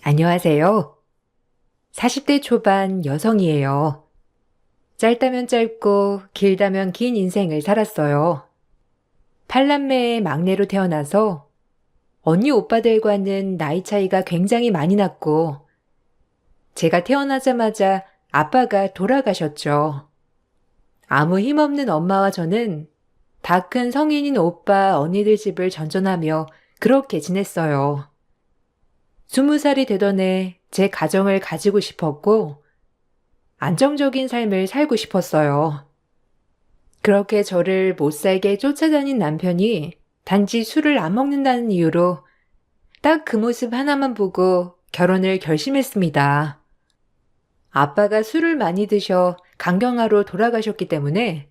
안녕하세요. 40대 초반 여성이에요. 짧다면 짧고 길다면 긴 인생을 살았어요. 팔남매의 막내로 태어나서 언니 오빠들과는 나이 차이가 굉장히 많이 났고, 제가 태어나자마자 아빠가 돌아가셨죠. 아무 힘없는 엄마와 저는 다 큰 성인인 오빠, 언니들 집을 전전하며 그렇게 지냈어요. 20살이 되던 해 제 가정을 가지고 싶었고, 안정적인 삶을 살고 싶었어요. 그렇게 저를 못 살게 쫓아다닌 남편이 단지 술을 안 먹는다는 이유로 딱 그 모습 하나만 보고 결혼을 결심했습니다. 아빠가 술을 많이 드셔 간경화로 돌아가셨기 때문에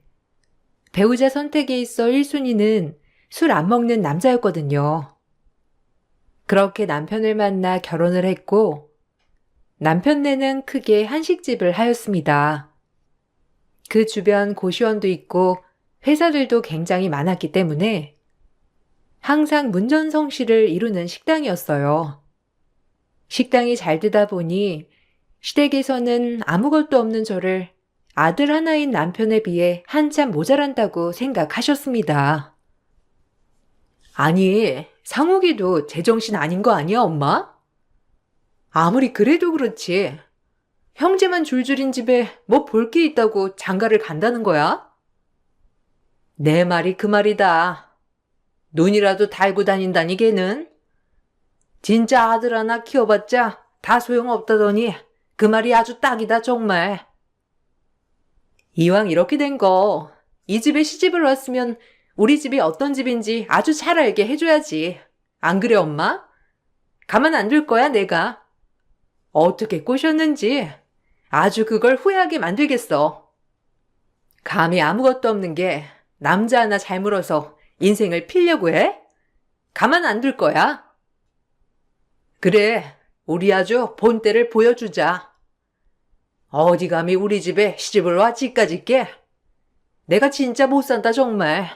배우자 선택에 있어 1순위는 술 안 먹는 남자였거든요. 그렇게 남편을 만나 결혼을 했고, 남편네는 크게 한식집을 하였습니다. 그 주변 고시원도 있고 회사들도 굉장히 많았기 때문에 항상 문전성시를 이루는 식당이었어요. 식당이 잘 되다 보니 시댁에서는 아무것도 없는 저를 아들 하나인 남편에 비해 한참 모자란다고 생각하셨습니다. 아니, 상욱이도 제정신 아닌 거 아니야, 엄마? 아무리 그래도 그렇지. 형제만 줄줄인 집에 뭐 볼 게 있다고 장가를 간다는 거야? 내 말이 그 말이다. 눈이라도 달고 다닌다니 걔는. 진짜 아들 하나 키워봤자 다 소용없다더니 그 말이 아주 딱이다 정말. 이왕 이렇게 된 거, 이 집에 시집을 왔으면 우리 집이 어떤 집인지 아주 잘 알게 해줘야지. 안 그래 엄마? 가만 안 둘 거야 내가. 어떻게 꼬셨는지 아주 그걸 후회하게 만들겠어. 감히 아무것도 없는 게 남자 하나 잘 물어서 인생을 필려고 해? 가만 안 둘 거야. 그래, 우리 아주 본때를 보여주자. 어디 감히 우리 집에 시집을 와 지까짓 게? 내가 진짜 못 산다 정말.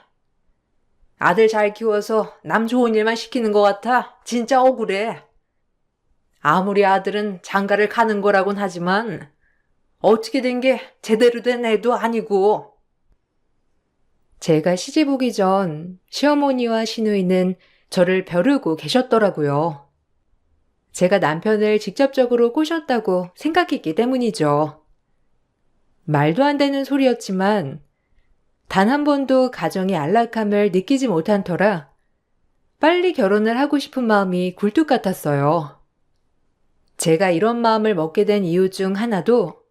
아들 잘 키워서 남 좋은 일만 시키는 것 같아 진짜 억울해. 아무리 아들은 장가를 가는 거라곤 하지만 어떻게 된 게 제대로 된 애도 아니고. 제가 시집 오기 전 시어머니와 시누이는 저를 벼르고 계셨더라고요. 제가 남편을 직접적으로 꼬셨다고 생각했기 때문이죠. 말도 안 되는 소리였지만 단 한 번도 가정의 안락함을 느끼지 못한 터라 빨리 결혼을 하고 싶은 마음이 굴뚝 같았어요. 제가 이런 마음을 먹게 된 이유 중 하나도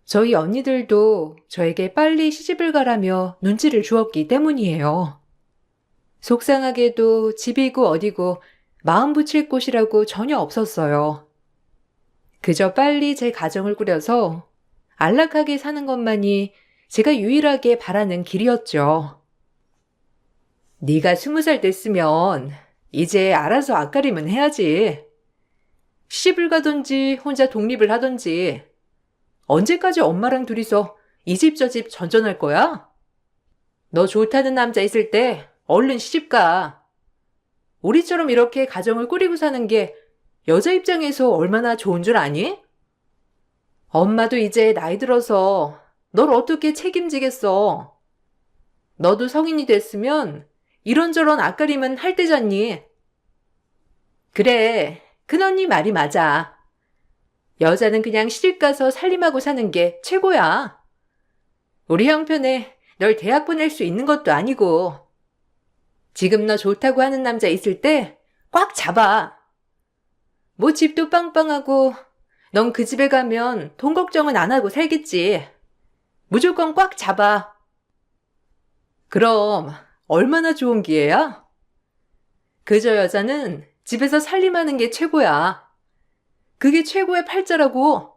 저희 언니들도 저에게 빨리 시집을 가라며 눈치를 주었기 때문이에요. 속상하게도 집이고 어디고 마음 붙일 곳이라고 전혀 없었어요. 그저 빨리 제 가정을 꾸려서 안락하게 사는 것만이 제가 유일하게 바라는 길이었죠. 네가 20살 됐으면 이제 알아서 앞가림은 해야지. 시집을 가든지 혼자 독립을 하든지 언제까지 엄마랑 둘이서 이 집 저 집 전전할 거야? 너 좋다는 남자 있을 때 얼른 시집 가. 우리처럼 이렇게 가정을 꾸리고 사는 게 여자 입장에서 얼마나 좋은 줄 아니? 엄마도 이제 나이 들어서 널 어떻게 책임지겠어. 너도 성인이 됐으면 이런저런 앞가림은 할 때잖니. 그래, 큰언니 말이 맞아. 여자는 그냥 시집 가서 살림하고 사는 게 최고야. 우리 형편에 널 대학 보낼 수 있는 것도 아니고. 지금 너 좋다고 하는 남자 있을 때 꽉 잡아. 뭐 집도 빵빵하고 넌 그 집에 가면 돈 걱정은 안 하고 살겠지. 무조건 꽉 잡아. 그럼 얼마나 좋은 기회야? 그저 여자는 집에서 살림하는 게 최고야. 그게 최고의 팔자라고.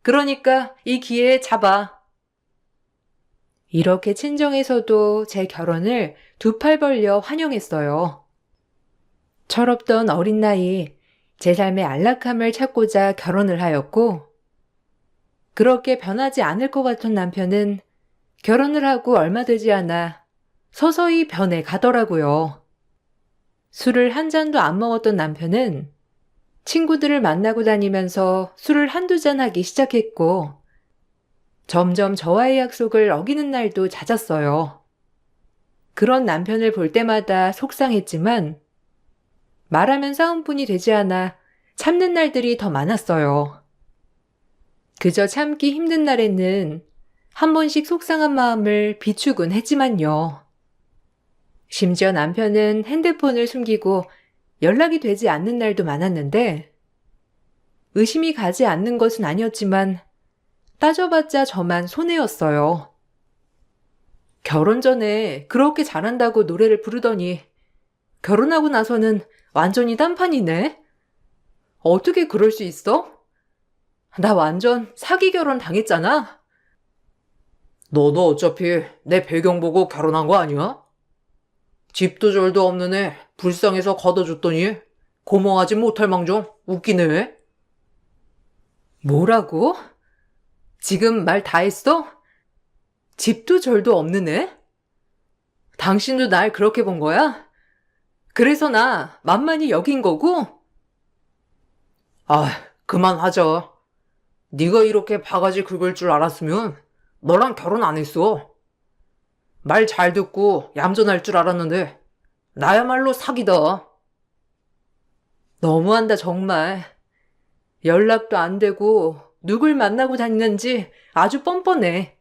그러니까 이 기회에 잡아. 이렇게 친정에서도 제 결혼을 두 팔 벌려 환영했어요. 철없던 어린 나이, 제 삶의 안락함을 찾고자 결혼을 하였고, 그렇게 변하지 않을 것 같은 남편은 결혼을 하고 얼마 되지 않아 서서히 변해 가더라고요. 술을 한 잔도 안 먹었던 남편은 친구들을 만나고 다니면서 술을 한두 잔 하기 시작했고, 점점 저와의 약속을 어기는 날도 잦았어요. 그런 남편을 볼 때마다 속상했지만, 말하면 싸움뿐이 되지 않아 참는 날들이 더 많았어요. 그저 참기 힘든 날에는 한 번씩 속상한 마음을 비추곤 했지만요. 심지어 남편은 핸드폰을 숨기고 연락이 되지 않는 날도 많았는데, 의심이 가지 않는 것은 아니었지만 따져봤자 저만 손해였어요. 결혼 전에 그렇게 잘한다고 노래를 부르더니 결혼하고 나서는 완전히 딴판이네? 어떻게 그럴 수 있어? 나 완전 사기 결혼 당했잖아? 너도 어차피 내 배경 보고 결혼한 거 아니야? 집도 절도 없는 애 불쌍해서 걷어줬더니 고마워하지 못할 망정 웃기네. 뭐라고? 지금 말 다 했어? 집도 절도 없는 애? 당신도 날 그렇게 본 거야? 그래서 나 만만히 여긴 거고? 아, 그만하자. 네가 이렇게 바가지 긁을 줄 알았으면 너랑 결혼 안 했어. 말 잘 듣고 얌전할 줄 알았는데 나야말로 사기다. 너무한다 정말. 연락도 안 되고 누굴 만나고 다니는지 아주 뻔뻔해.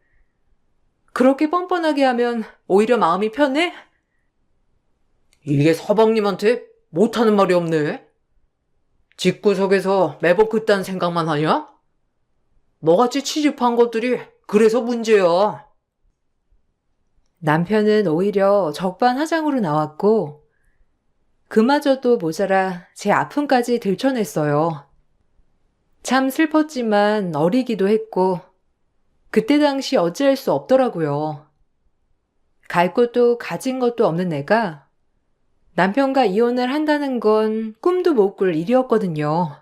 그렇게 뻔뻔하게 하면 오히려 마음이 편해? 이게 서방님한테 못하는 말이 없네. 집구석에서 매번 그딴 생각만 하냐? 너같이 취집한 것들이 그래서 문제야. 남편은 오히려 적반하장으로 나왔고, 그마저도 모자라 제 아픔까지 들춰냈어요. 참 슬펐지만 어리기도 했고, 그때 당시 어찌할 수 없더라고요. 갈 곳도 가진 것도 없는 애가 남편과 이혼을 한다는 건 꿈도 못 꿀 일이었거든요.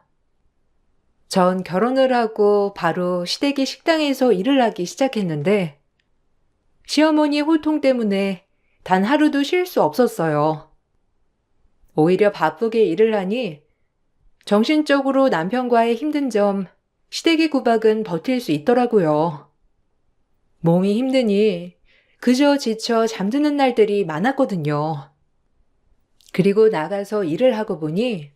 전 결혼을 하고 바로 시댁의 식당에서 일을 하기 시작했는데, 시어머니 호통 때문에 단 하루도 쉴 수 없었어요. 오히려 바쁘게 일을 하니 정신적으로 남편과의 힘든 점, 시댁의 구박은 버틸 수 있더라고요. 몸이 힘드니 그저 지쳐 잠드는 날들이 많았거든요. 그리고 나가서 일을 하고 보니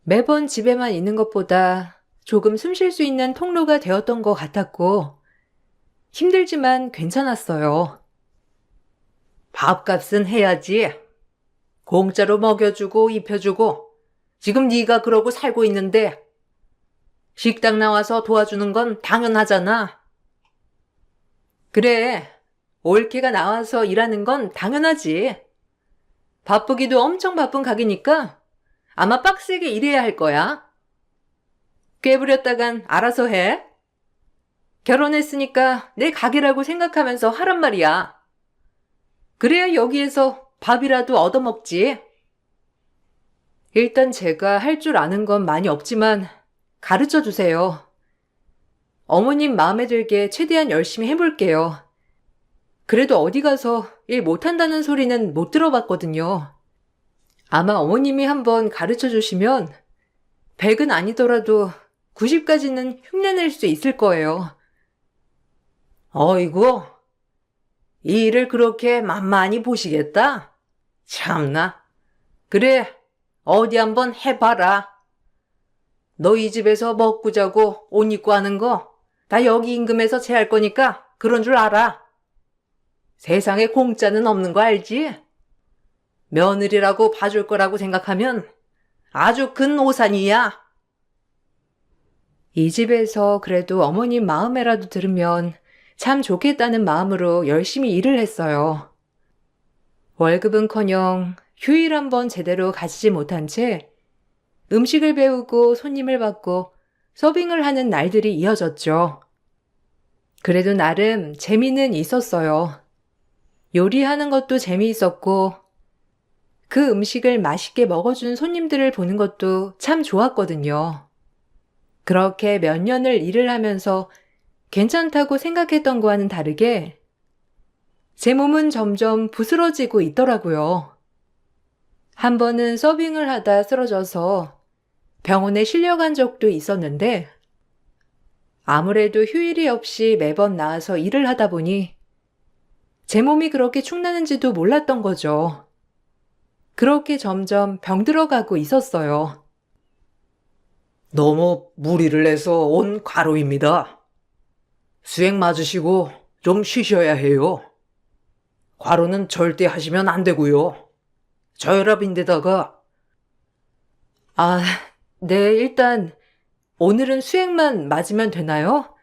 매번 집에만 있는 것보다 조금 숨 쉴 수 있는 통로가 되었던 것 같았고, 힘들지만 괜찮았어요. 밥값은 해야지. 공짜로 먹여주고 입혀주고 지금 네가 그러고 살고 있는데 식당 나와서 도와주는 건 당연하잖아. 그래, 올케가 나와서 일하는 건 당연하지. 바쁘기도 엄청 바쁜 가게니까 아마 빡세게 일해야 할 거야. 꾀부렸다간 알아서 해. 결혼했으니까 내 가게라고 생각하면서 하란 말이야. 그래야 여기에서 밥이라도 얻어먹지. 일단 제가 할 줄 아는 건 많이 없지만 가르쳐 주세요. 어머님 마음에 들게 최대한 열심히 해볼게요. 그래도 어디 가서 일 못한다는 소리는 못 들어봤거든요. 아마 어머님이 한번 가르쳐 주시면 100은 아니더라도 90까지는 흉내낼 수 있을 거예요. 어이구, 이 일을 그렇게 만만히 보시겠다? 참나. 그래, 어디 한번 해봐라. 너 이 집에서 먹고 자고 옷 입고 하는 거 다 여기 임금에서 채할 거니까 그런 줄 알아. 세상에 공짜는 없는 거 알지? 며느리라고 봐줄 거라고 생각하면 아주 큰 오산이야. 이 집에서 그래도 어머님 마음에라도 들으면 참 좋겠다는 마음으로 열심히 일을 했어요. 월급은커녕 휴일 한번 제대로 가지지 못한 채 음식을 배우고 손님을 받고 서빙을 하는 날들이 이어졌죠. 그래도 나름 재미는 있었어요. 요리하는 것도 재미있었고 그 음식을 맛있게 먹어준 손님들을 보는 것도 참 좋았거든요. 그렇게 몇 년을 일을 하면서 괜찮다고 생각했던 거와는 다르게 제 몸은 점점 부스러지고 있더라고요. 한 번은 서빙을 하다 쓰러져서 병원에 실려간 적도 있었는데 아무래도 휴일이 없이 매번 나와서 일을 하다 보니 제 몸이 그렇게 축나는지도 몰랐던 거죠. 그렇게 점점 병들어가고 있었어요. 너무 무리를 해서 온 과로입니다. 수행 맞으시고 좀 쉬셔야 해요. 과로는 절대 하시면 안 되고요. 저혈압인데다가 네, 일단 오늘은 수액만 맞으면 되나요?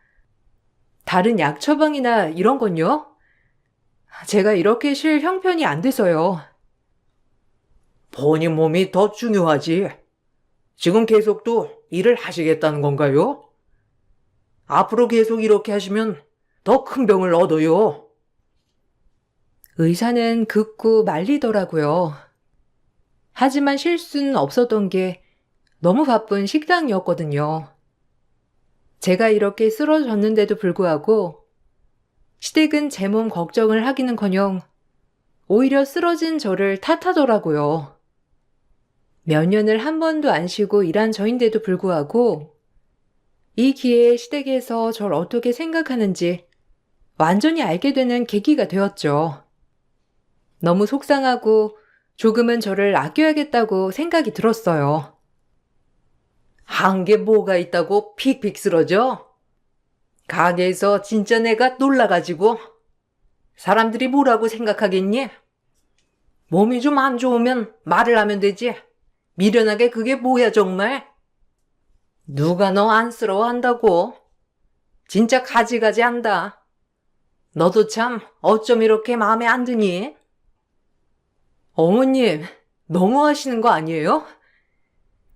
다른 약 처방이나 이런 건요? 제가 이렇게 쉴 형편이 안 돼서요. 본인 몸이 더 중요하지. 지금 계속 또 일을 하시겠다는 건가요? 앞으로 계속 이렇게 하시면 더 큰 병을 얻어요. 의사는 극구 말리더라고요. 하지만 쉴 수는 없었던 게 너무 바쁜 식당이었거든요. 제가 이렇게 쓰러졌는데도 불구하고 시댁은 제 몸 걱정을 하기는커녕 오히려 쓰러진 저를 탓하더라고요. 몇 년을 한 번도 안 쉬고 일한 저인데도 불구하고 이 기회에 시댁에서 절 어떻게 생각하는지 완전히 알게 되는 계기가 되었죠. 너무 속상하고 조금은 저를 아껴야겠다고 생각이 들었어요. 한 게 뭐가 있다고 픽픽 쓰러져? 가게에서 진짜 내가 놀라가지고 사람들이 뭐라고 생각하겠니? 몸이 좀 안 좋으면 말을 하면 되지. 미련하게 그게 뭐야 정말? 누가 너 안쓰러워한다고? 진짜 가지가지 한다. 너도 참 어쩜 이렇게 마음에 안 드니? 어머님, 너무하시는 거 아니에요?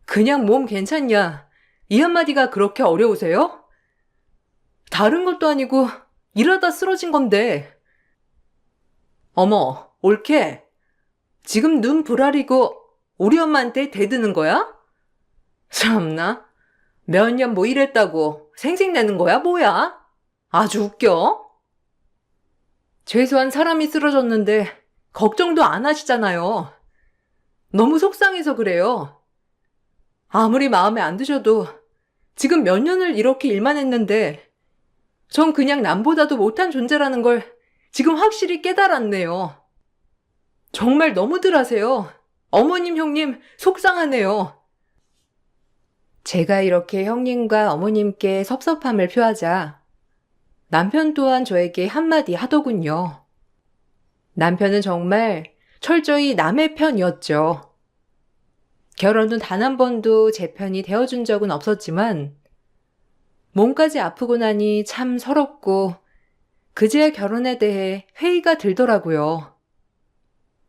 그냥 몸 괜찮냐? 이 한마디가 그렇게 어려우세요? 다른 것도 아니고 일하다 쓰러진 건데. 어머, 옳게. 지금 눈 부라리고 우리 엄마한테 대드는 거야? 참나. 몇 년 뭐 일했다고 생색내는 거야 뭐야? 아주 웃겨. 최소한 사람이 쓰러졌는데 걱정도 안 하시잖아요. 너무 속상해서 그래요. 아무리 마음에 안 드셔도 지금 몇 년을 이렇게 일만 했는데 전 그냥 남보다도 못한 존재라는 걸 지금 확실히 깨달았네요. 정말 너무들 하세요. 어머님, 형님, 속상하네요. 제가 이렇게 형님과 어머님께 섭섭함을 표하자 남편 또한 저에게 한마디 하더군요. 남편은 정말 철저히 남의 편이었죠. 결혼 후 단 한 번도 제 편이 되어준 적은 없었지만 몸까지 아프고 나니 참 서럽고 그제야 결혼에 대해 회의가 들더라고요.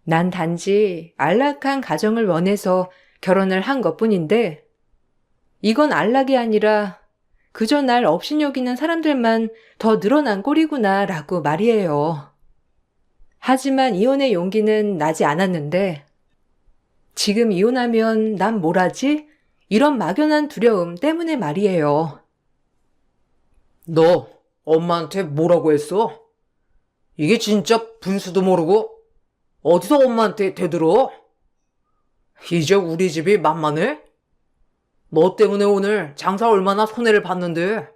난 단지 안락한 가정을 원해서 결혼을 한 것뿐인데 이건 안락이 아니라 그저 날 업신여기는 사람들만 더 늘어난 꼴이구나 라고 말이에요. 하지만 이혼의 용기는 나지 않았는데 지금 이혼하면 난 뭘 하지? 이런 막연한 두려움 때문에 말이에요. 너 엄마한테 뭐라고 했어? 이게 진짜 분수도 모르고 어디서 엄마한테 대들어? 이제 우리 집이 만만해? 너 때문에 오늘 장사 얼마나 손해를 봤는데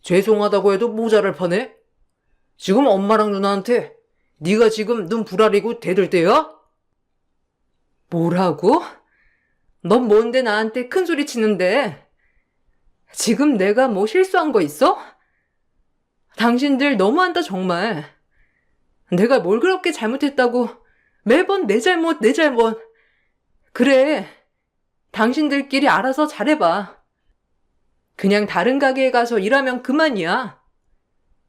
죄송하다고 해도 모자를 파네? 지금 엄마랑 누나한테 네가 지금 눈 부라리고 대들 때야? 뭐라고? 넌 뭔데 나한테 큰 소리 치는데? 지금 내가 뭐 실수한 거 있어? 당신들 너무한다 정말. 내가 뭘 그렇게 잘못했다고 매번 내 잘못 내 잘못. 그래, 당신들끼리 알아서 잘해봐. 그냥 다른 가게에 가서 일하면 그만이야.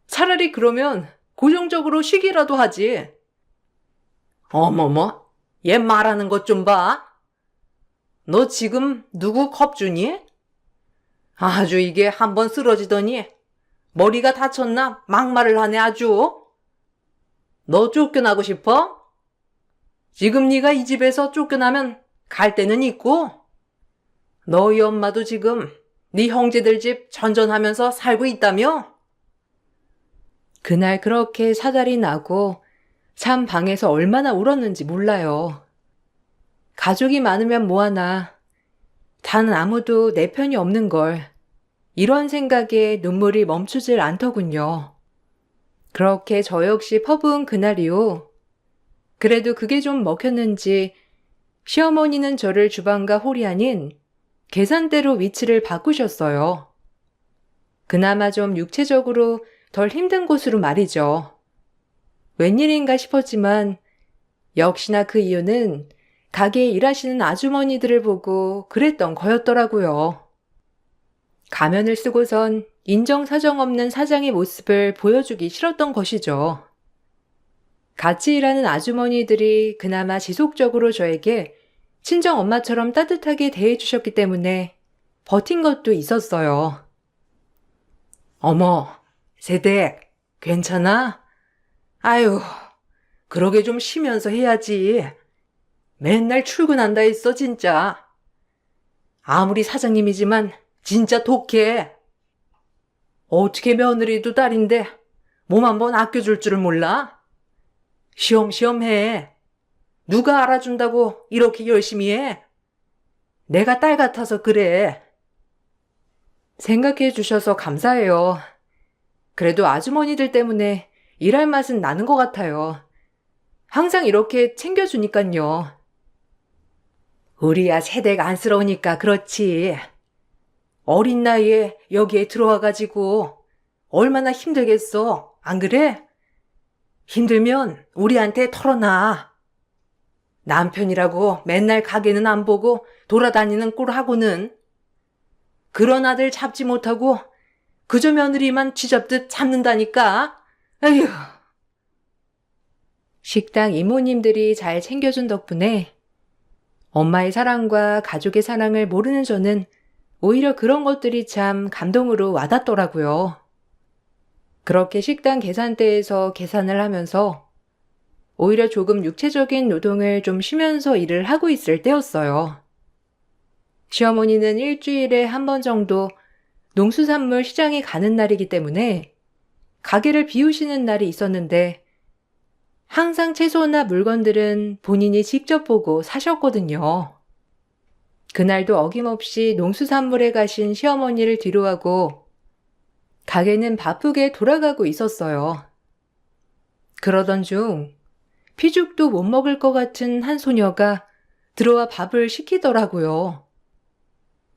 차라리 그러면 고정적으로 쉬기라도 하지. 어머머, 얘 말하는 것 좀 봐. 너 지금 누구 겁주니? 아주 이게 한번 쓰러지더니 머리가 다쳤나 막말을 하네 아주. 너 쫓겨나고 싶어? 지금 네가 이 집에서 쫓겨나면 갈 데는 있고 너희 엄마도 지금 네 형제들 집 전전하면서 살고 있다며? 그날 그렇게 사달이 나고 참 방에서 얼마나 울었는지 몰라요. 가족이 많으면 뭐하나 단 아무도 내 편이 없는 걸. 이런 생각에 눈물이 멈추질 않더군요. 그렇게 저 역시 퍼부은 그날이요. 그래도 그게 좀 먹혔는지 시어머니는 저를 주방과 홀이 아닌 계산대로 위치를 바꾸셨어요. 그나마 좀 육체적으로 덜 힘든 곳으로 말이죠. 웬일인가 싶었지만 역시나 그 이유는 가게에 일하시는 아주머니들을 보고 그랬던 거였더라고요. 가면을 쓰고선 인정사정 없는 사장의 모습을 보여주기 싫었던 것이죠. 같이 일하는 아주머니들이 그나마 지속적으로 저에게 친정 엄마처럼 따뜻하게 대해주셨기 때문에 버틴 것도 있었어요. 어머, 세댁, 괜찮아? 아유, 그러게 좀 쉬면서 해야지. 맨날 출근한다 했어, 진짜. 아무리 사장님이지만 진짜 독해. 어떻게 며느리도 딸인데 몸 한번 아껴줄 줄을 몰라? 시험시험 해. 누가 알아준다고 이렇게 열심히 해? 내가 딸 같아서 그래. 생각해 주셔서 감사해요. 그래도 아주머니들 때문에 일할 맛은 나는 것 같아요. 항상 이렇게 챙겨주니깐요. 우리야 세대가 안쓰러우니까 그렇지. 어린 나이에 여기에 들어와가지고 얼마나 힘들겠어. 안 그래? 힘들면 우리한테 털어놔. 남편이라고 맨날 가게는 안 보고 돌아다니는 꼴하고는 그런 아들 잡지 못하고 그저 며느리만 쥐잡듯 잡는다니까. 에휴. 식당 이모님들이 잘 챙겨준 덕분에 엄마의 사랑과 가족의 사랑을 모르는 저는 오히려 그런 것들이 참 감동으로 와닿더라고요. 그렇게 식당 계산대에서 계산을 하면서 오히려 조금 육체적인 노동을 좀 쉬면서 일을 하고 있을 때였어요. 시어머니는 일주일에 한 번 정도 농수산물 시장에 가는 날이기 때문에 가게를 비우시는 날이 있었는데 항상 채소나 물건들은 본인이 직접 보고 사셨거든요. 그날도 어김없이 농수산물에 가신 시어머니를 뒤로하고 가게는 바쁘게 돌아가고 있었어요. 그러던 중 피죽도 못 먹을 것 같은 한 소녀가 들어와 밥을 시키더라고요.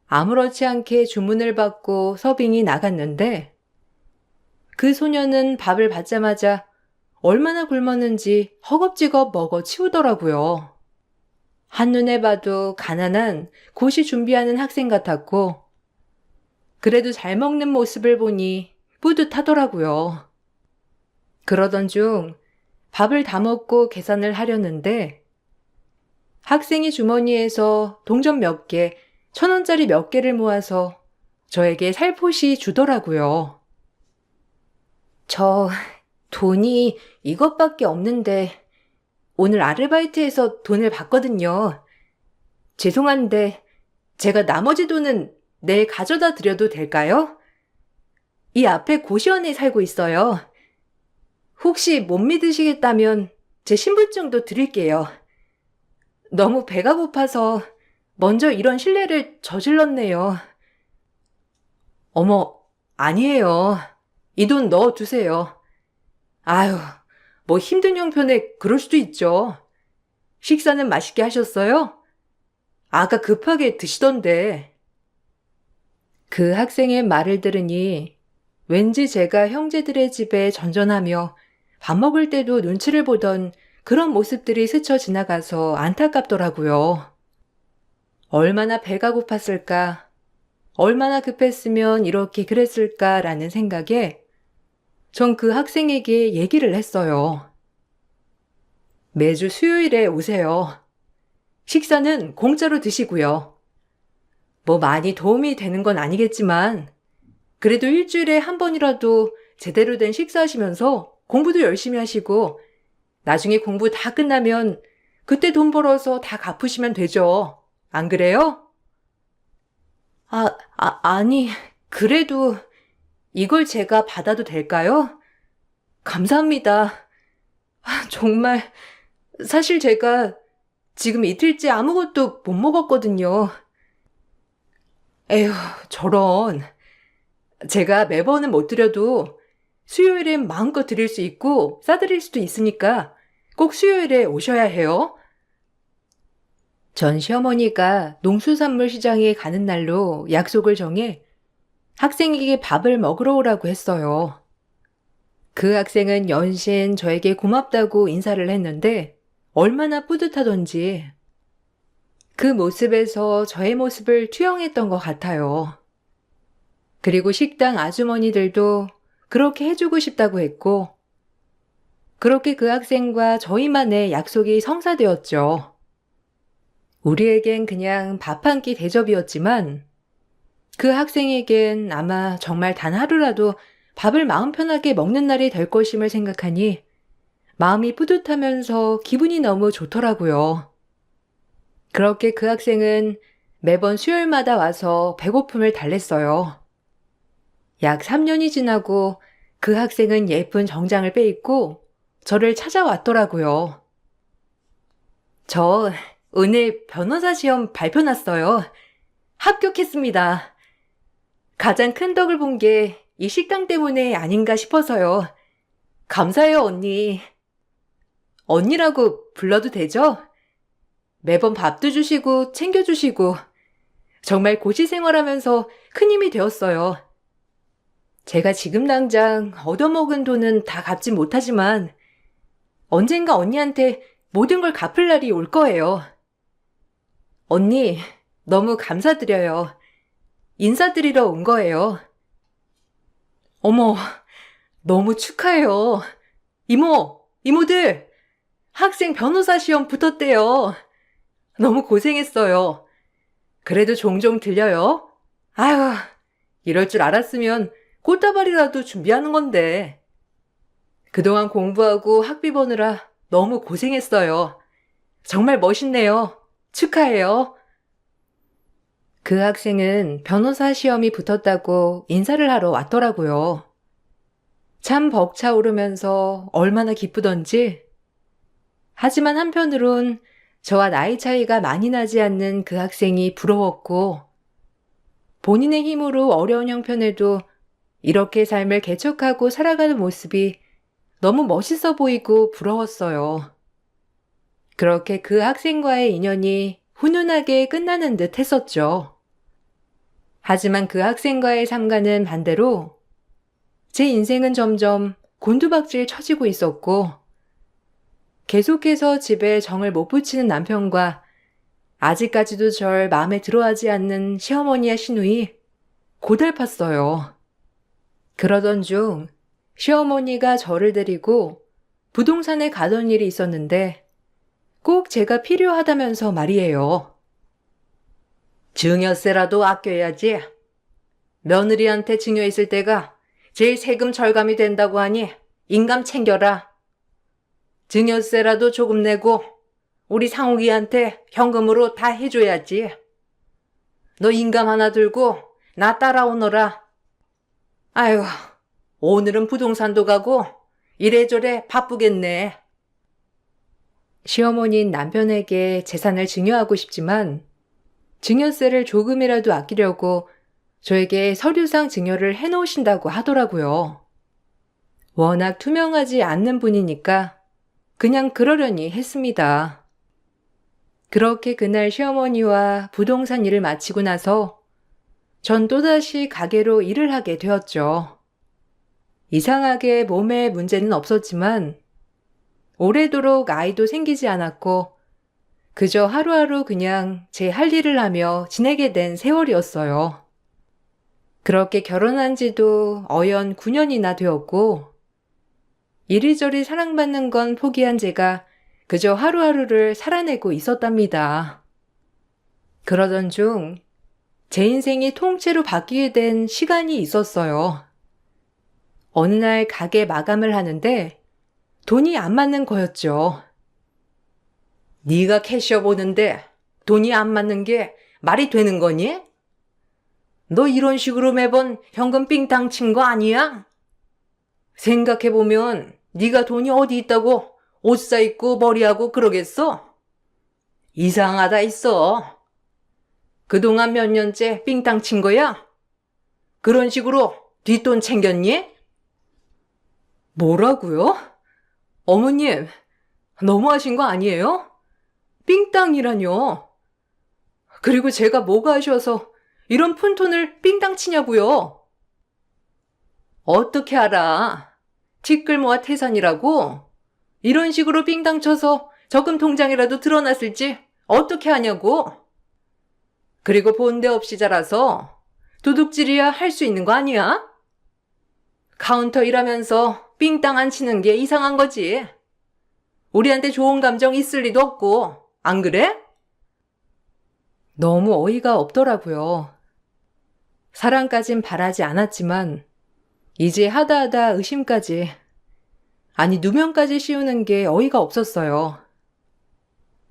아무렇지 않게 주문을 받고 서빙이 나갔는데 그 소녀는 밥을 받자마자 얼마나 굶었는지 허겁지겁 먹어 치우더라고요. 한눈에 봐도 가난한 고시 준비하는 학생 같았고 그래도 잘 먹는 모습을 보니 뿌듯하더라고요. 그러던 중 밥을 다 먹고 계산을 하려는데 학생이 주머니에서 동전 몇 개, 1,000원짜리 몇 개를 모아서 저에게 살포시 주더라고요. 저 돈이 이것밖에 없는데 오늘 아르바이트해서 돈을 받거든요. 죄송한데 제가 나머지 돈은 내일 가져다 드려도 될까요? 이 앞에 고시원에 살고 있어요. 혹시 못 믿으시겠다면 제 신분증도 드릴게요. 너무 배가 고파서 먼저 이런 실례를 저질렀네요. 어머, 아니에요. 이 돈 넣어두세요. 아유, 뭐 힘든 형편에 그럴 수도 있죠. 식사는 맛있게 하셨어요? 아까 급하게 드시던데. 그 학생의 말을 들으니 왠지 제가 형제들의 집에 전전하며 밥 먹을 때도 눈치를 보던 그런 모습들이 스쳐 지나가서 안타깝더라고요. 얼마나 배가 고팠을까, 얼마나 급했으면 이렇게 그랬을까라는 생각에 전 그 학생에게 얘기를 했어요. 매주 수요일에 오세요. 식사는 공짜로 드시고요. 뭐 많이 도움이 되는 건 아니겠지만 그래도 일주일에 한 번이라도 제대로 된 식사하시면서 공부도 열심히 하시고 나중에 공부 다 끝나면 그때 돈 벌어서 다 갚으시면 되죠. 안 그래요? 아니, 그래도 이걸 제가 받아도 될까요? 감사합니다. 정말 사실 제가 지금 이틀째 아무것도 못 먹었거든요. 에휴, 저런. 제가 매번은 못 드려도 수요일엔 마음껏 드릴 수 있고 싸드릴 수도 있으니까 꼭 수요일에 오셔야 해요. 전 시어머니가 농수산물 시장에 가는 날로 약속을 정해 학생에게 밥을 먹으러 오라고 했어요. 그 학생은 연신 저에게 고맙다고 인사를 했는데 얼마나 뿌듯하던지 그 모습에서 저의 모습을 투영했던 것 같아요. 그리고 식당 아주머니들도 그렇게 해주고 싶다고 했고, 그렇게 그 학생과 저희만의 약속이 성사되었죠. 우리에겐 그냥 밥 한 끼 대접이었지만, 그 학생에겐 아마 정말 단 하루라도 밥을 마음 편하게 먹는 날이 될 것임을 생각하니 마음이 뿌듯하면서 기분이 너무 좋더라고요. 그렇게 그 학생은 매번 수요일마다 와서 배고픔을 달랬어요. 약 3년이 지나고 그 학생은 예쁜 정장을 빼입고 저를 찾아왔더라고요. 저 오늘 변호사 시험 발표 났어요. 합격했습니다. 가장 큰 덕을 본 게 이 식당 때문에 아닌가 싶어서요. 감사해요, 언니. 언니라고 불러도 되죠? 매번 밥도 주시고 챙겨주시고 정말 고시 생활하면서 큰 힘이 되었어요. 제가 지금 당장 얻어먹은 돈은 다 갚지 못하지만 언젠가 언니한테 모든 걸 갚을 날이 올 거예요. 언니, 너무 감사드려요. 인사드리러 온 거예요. 어머, 너무 축하해요. 이모들, 학생 변호사 시험 붙었대요. 너무 고생했어요. 그래도 종종 들려요. 아휴, 이럴 줄 알았으면 꽃다발이라도 준비하는 건데. 그동안 공부하고 학비 버느라 너무 고생했어요. 정말 멋있네요. 축하해요. 그 학생은 변호사 시험이 붙었다고 인사를 하러 왔더라고요. 참 벅차오르면서 얼마나 기쁘던지. 하지만 한편으론 저와 나이 차이가 많이 나지 않는 그 학생이 부러웠고, 본인의 힘으로 어려운 형편에도 이렇게 삶을 개척하고 살아가는 모습이 너무 멋있어 보이고 부러웠어요. 그렇게 그 학생과의 인연이 훈훈하게 끝나는 듯 했었죠. 하지만 그 학생과의 삶과는 반대로 제 인생은 점점 곤두박질 쳐지고 있었고, 계속해서 집에 정을 못 붙이는 남편과 아직까지도 절 마음에 들어하지 않는 시어머니와 시누이 고달팠어요. 그러던 중 시어머니가 저를 데리고 부동산에 가던 일이 있었는데 꼭 제가 필요하다면서 말이에요. 증여세라도 아껴야지. 며느리한테 증여 있을 때가 제일 세금 절감이 된다고 하니 인감 챙겨라. 증여세라도 조금 내고 우리 상욱이한테 현금으로 다 해줘야지. 너 인감 하나 들고 나 따라오너라. 아유, 오늘은 부동산도 가고 이래저래 바쁘겠네. 시어머니는 남편에게 재산을 증여하고 싶지만 증여세를 조금이라도 아끼려고 저에게 서류상 증여를 해놓으신다고 하더라고요. 워낙 투명하지 않는 분이니까 그냥 그러려니 했습니다. 그렇게 그날 시어머니와 부동산 일을 마치고 나서 전 또다시 가게로 일을 하게 되었죠. 이상하게 몸에 문제는 없었지만 오래도록 아이도 생기지 않았고 그저 하루하루 그냥 제 할 일을 하며 지내게 된 세월이었어요. 그렇게 결혼한 지도 어연 9년이나 되었고 이리저리 사랑받는 건 포기한 제가 그저 하루하루를 살아내고 있었답니다. 그러던 중 제 인생이 통째로 바뀌게 된 시간이 있었어요. 어느 날 가게 마감을 하는데 돈이 안 맞는 거였죠. 네가 캐셔 보는데 돈이 안 맞는 게 말이 되는 거니? 너 이런 식으로 매번 현금 삥땅 친 거 아니야? 생각해보면 네가 돈이 어디 있다고 옷 사입고 머리하고 그러겠어? 이상하다 있어. 그동안 몇 년째 삥땅 친 거야? 그런 식으로 뒷돈 챙겼니? 뭐라고요? 어머님, 너무하신 거 아니에요? 삥땅이라뇨. 그리고 제가 뭐가 아쉬워서 이런 푼돈을 삥땅 치냐고요. 어떻게 알아? 티끌 모아 태산이라고? 이런 식으로 삥땅 쳐서 저금 통장이라도 드러났을지 어떻게 하냐고? 그리고 본데 없이 자라서 도둑질이야 할 수 있는 거 아니야? 카운터 일하면서 삥땅 안 치는 게 이상한 거지. 우리한테 좋은 감정 있을 리도 없고, 안 그래? 너무 어이가 없더라고요. 사랑까진 바라지 않았지만 이제 하다하다 의심까지, 아니 누명까지 씌우는 게 어이가 없었어요.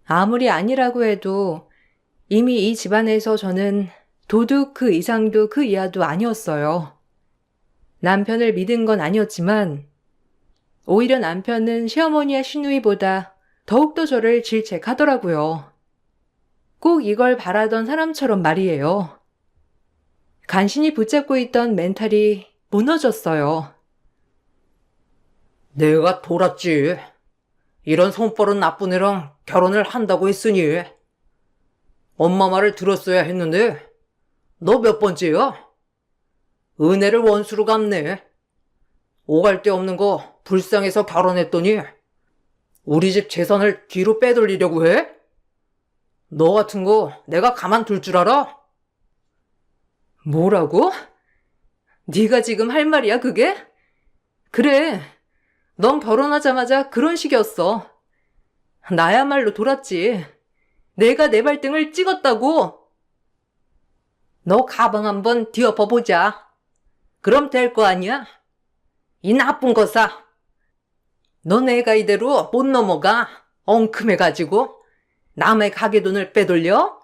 아무리 아니라고 해도 이미 이 집안에서 저는 도둑 그 이상도 그 이하도 아니었어요. 남편을 믿은 건 아니었지만 오히려 남편은 시어머니와 시누이보다 더욱더 저를 질책하더라고요. 꼭 이걸 바라던 사람처럼 말이에요. 간신히 붙잡고 있던 멘탈이 무너졌어요. 내가 돌았지. 이런 손버릇 나쁜 애랑 결혼을 한다고 했으니 엄마 말을 들었어야 했는데 너 몇 번째야? 은혜를 원수로 갚네. 오갈 데 없는 거 불쌍해서 결혼했더니 우리 집 재산을 뒤로 빼돌리려고 해? 너 같은 거 내가 가만둘 줄 알아? 뭐라고? 네가 지금 할 말이야 그게? 그래, 넌 결혼하자마자 그런 식이었어. 나야말로 돌았지. 내가 내 발등을 찍었다고. 너 가방 한번 뒤엎어보자. 그럼 될 거 아니야? 이 나쁜 거사. 너 내가 이대로 못 넘어가. 엉큼해가지고 남의 가게돈을 빼돌려?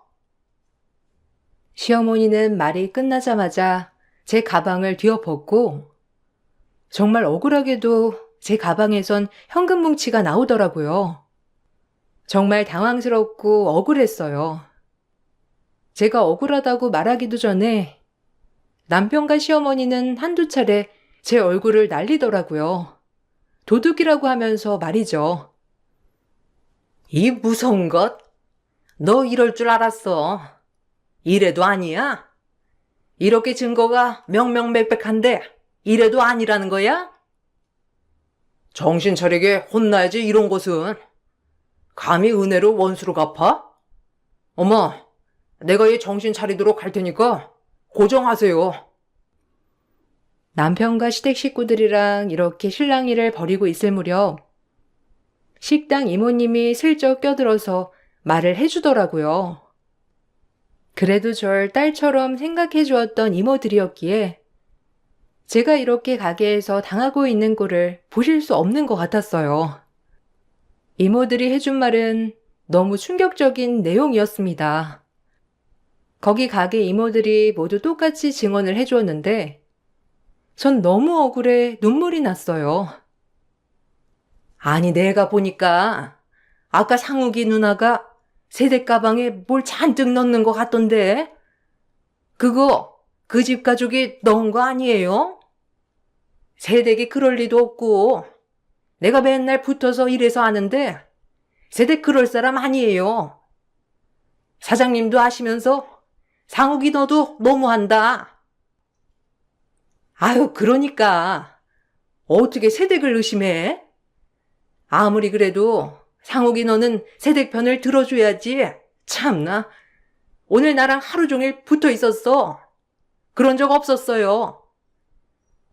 시어머니는 말이 끝나자마자 제 가방을 뒤엎었고 정말 억울하게도 제 가방에선 현금 뭉치가 나오더라고요. 정말 당황스럽고 억울했어요. 제가 억울하다고 말하기도 전에 남편과 시어머니는 한두 차례 제 얼굴을 날리더라고요. 도둑이라고 하면서 말이죠. 이 무서운 것? 너 이럴 줄 알았어. 이래도 아니야? 이렇게 증거가 명명백백한데 이래도 아니라는 거야? 정신 차리게 혼나야지 이런 것은. 감히 은혜로 원수로 갚아? 어머, 내가 얘 정신 차리도록 할 테니까 고정하세요. 남편과 시댁 식구들이랑 이렇게 실랑이를 벌이고 있을 무렵 식당 이모님이 슬쩍 껴들어서 말을 해주더라고요. 그래도 절 딸처럼 생각해 주었던 이모들이었기에 제가 이렇게 가게에서 당하고 있는 꼴을 보실 수 없는 것 같았어요. 이모들이 해준 말은 너무 충격적인 내용이었습니다. 거기 가게 이모들이 모두 똑같이 증언을 해주었는데 전 너무 억울해 눈물이 났어요. 아니 내가 보니까 아까 상욱이 누나가 세대 가방에 뭘 잔뜩 넣는 것 같던데 그거 그 집 가족이 넣은 거 아니에요? 세댁이 그럴 리도 없고 내가 맨날 붙어서 일해서 아는데 세댁 그럴 사람 아니에요. 사장님도 아시면서 상욱이 너도 너무한다. 아유 그러니까 어떻게 세댁을 의심해? 아무리 그래도 상욱이 너는 세댁 편을 들어줘야지. 참나. 오늘 나랑 하루 종일 붙어 있었어. 그런 적 없었어요.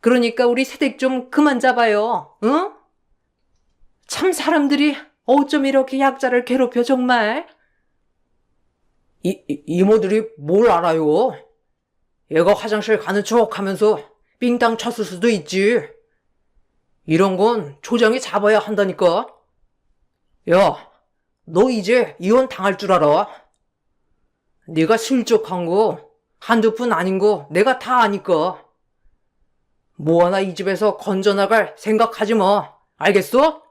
그러니까 우리 세댁 좀 그만 잡아요. 응? 참 사람들이 어쩜 이렇게 약자를 괴롭혀 정말. 이모들이 뭘 알아요? 얘가 화장실 가는 척 하면서 삥땅 쳤을 수도 있지. 이런 건 조장이 잡아야 한다니까. 야, 너 이제 이혼 당할 줄 알아? 네가 슬쩍한 거 한두 푼 아닌 거 내가 다 아니까. 뭐 하나 이 집에서 건져나갈 생각하지 마. 알겠어?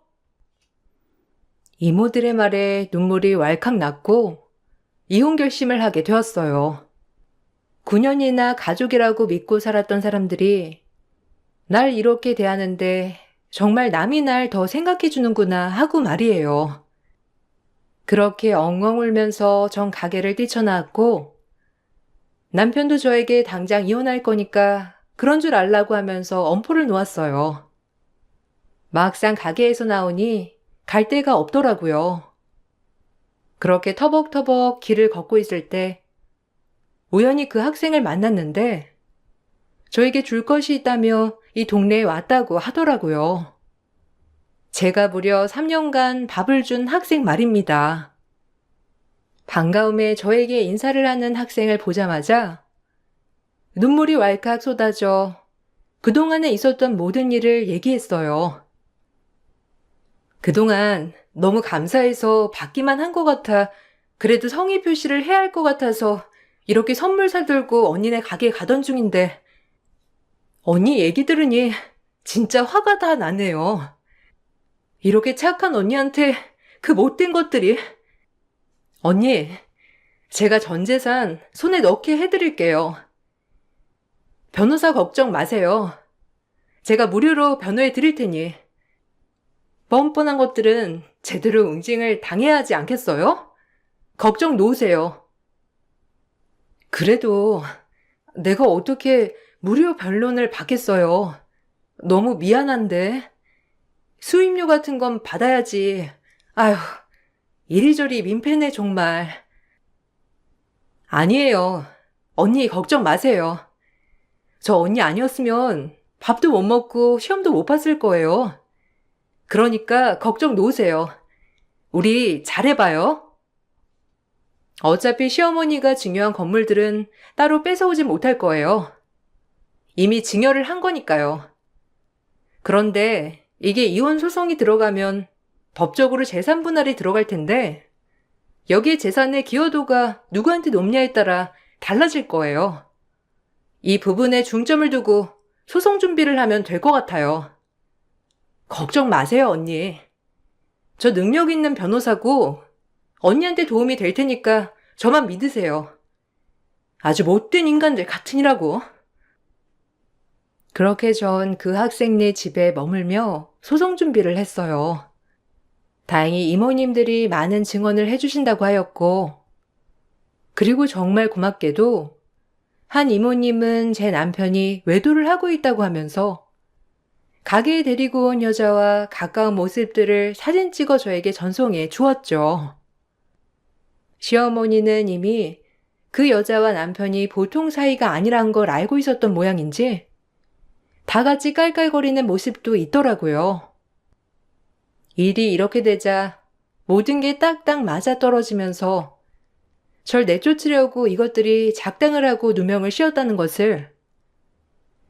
이모들의 말에 눈물이 왈칵 났고 이혼 결심을 하게 되었어요. 9년이나 가족이라고 믿고 살았던 사람들이 날 이렇게 대하는데 정말 남이 날 더 생각해 주는구나 하고 말이에요. 그렇게 엉엉 울면서 전 가게를 뛰쳐나왔고 남편도 저에게 당장 이혼할 거니까 그런 줄 알라고 하면서 엄포를 놓았어요. 막상 가게에서 나오니 갈 데가 없더라고요. 그렇게 터벅터벅 길을 걷고 있을 때 우연히 그 학생을 만났는데 저에게 줄 것이 있다며 이 동네에 왔다고 하더라고요. 제가 무려 3년간 밥을 준 학생 말입니다. 반가움에 저에게 인사를 하는 학생을 보자마자 눈물이 왈칵 쏟아져 그동안에 있었던 모든 일을 얘기했어요. 그동안 너무 감사해서 받기만 한 것 같아 그래도 성의 표시를 해야 할 것 같아서 이렇게 선물 사들고 언니네 가게에 가던 중인데 언니 얘기 들으니 진짜 화가 다 나네요. 이렇게 착한 언니한테 그 못된 것들이. 언니, 제가 전 재산 손에 넣게 해드릴게요. 변호사 걱정 마세요. 제가 무료로 변호해 드릴 테니. 뻔뻔한 것들은 제대로 응징을 당해야 하지 않겠어요? 걱정 놓으세요. 그래도 내가 어떻게 무료 변론을 받겠어요. 너무 미안한데. 수임료 같은 건 받아야지. 아휴, 이리저리 민폐네 정말. 아니에요. 언니 걱정 마세요. 저 언니 아니었으면 밥도 못 먹고 시험도 못 봤을 거예요. 그러니까 걱정 놓으세요. 우리 잘해봐요. 어차피 시어머니가 증여한 건물들은 따로 뺏어오지 못할 거예요. 이미 증여를 한 거니까요. 그런데 이게 이혼 소송이 들어가면 법적으로 재산 분할이 들어갈 텐데 여기에 재산의 기여도가 누구한테 높냐에 따라 달라질 거예요. 이 부분에 중점을 두고 소송 준비를 하면 될 것 같아요. 걱정 마세요, 언니. 저 능력 있는 변호사고 언니한테 도움이 될 테니까 저만 믿으세요. 아주 못된 인간들 같으니라고. 그렇게 전 그 학생네 집에 머물며 소송 준비를 했어요. 다행히 이모님들이 많은 증언을 해주신다고 하였고, 그리고 정말 고맙게도 한 이모님은 제 남편이 외도를 하고 있다고 하면서 가게에 데리고 온 여자와 가까운 모습들을 사진 찍어 저에게 전송해 주었죠. 시어머니는 이미 그 여자와 남편이 보통 사이가 아니란 걸 알고 있었던 모양인지 다 같이 깔깔거리는 모습도 있더라고요. 일이 이렇게 되자 모든 게 딱딱 맞아떨어지면서 절 내쫓으려고 이것들이 작당을 하고 누명을 씌웠다는 것을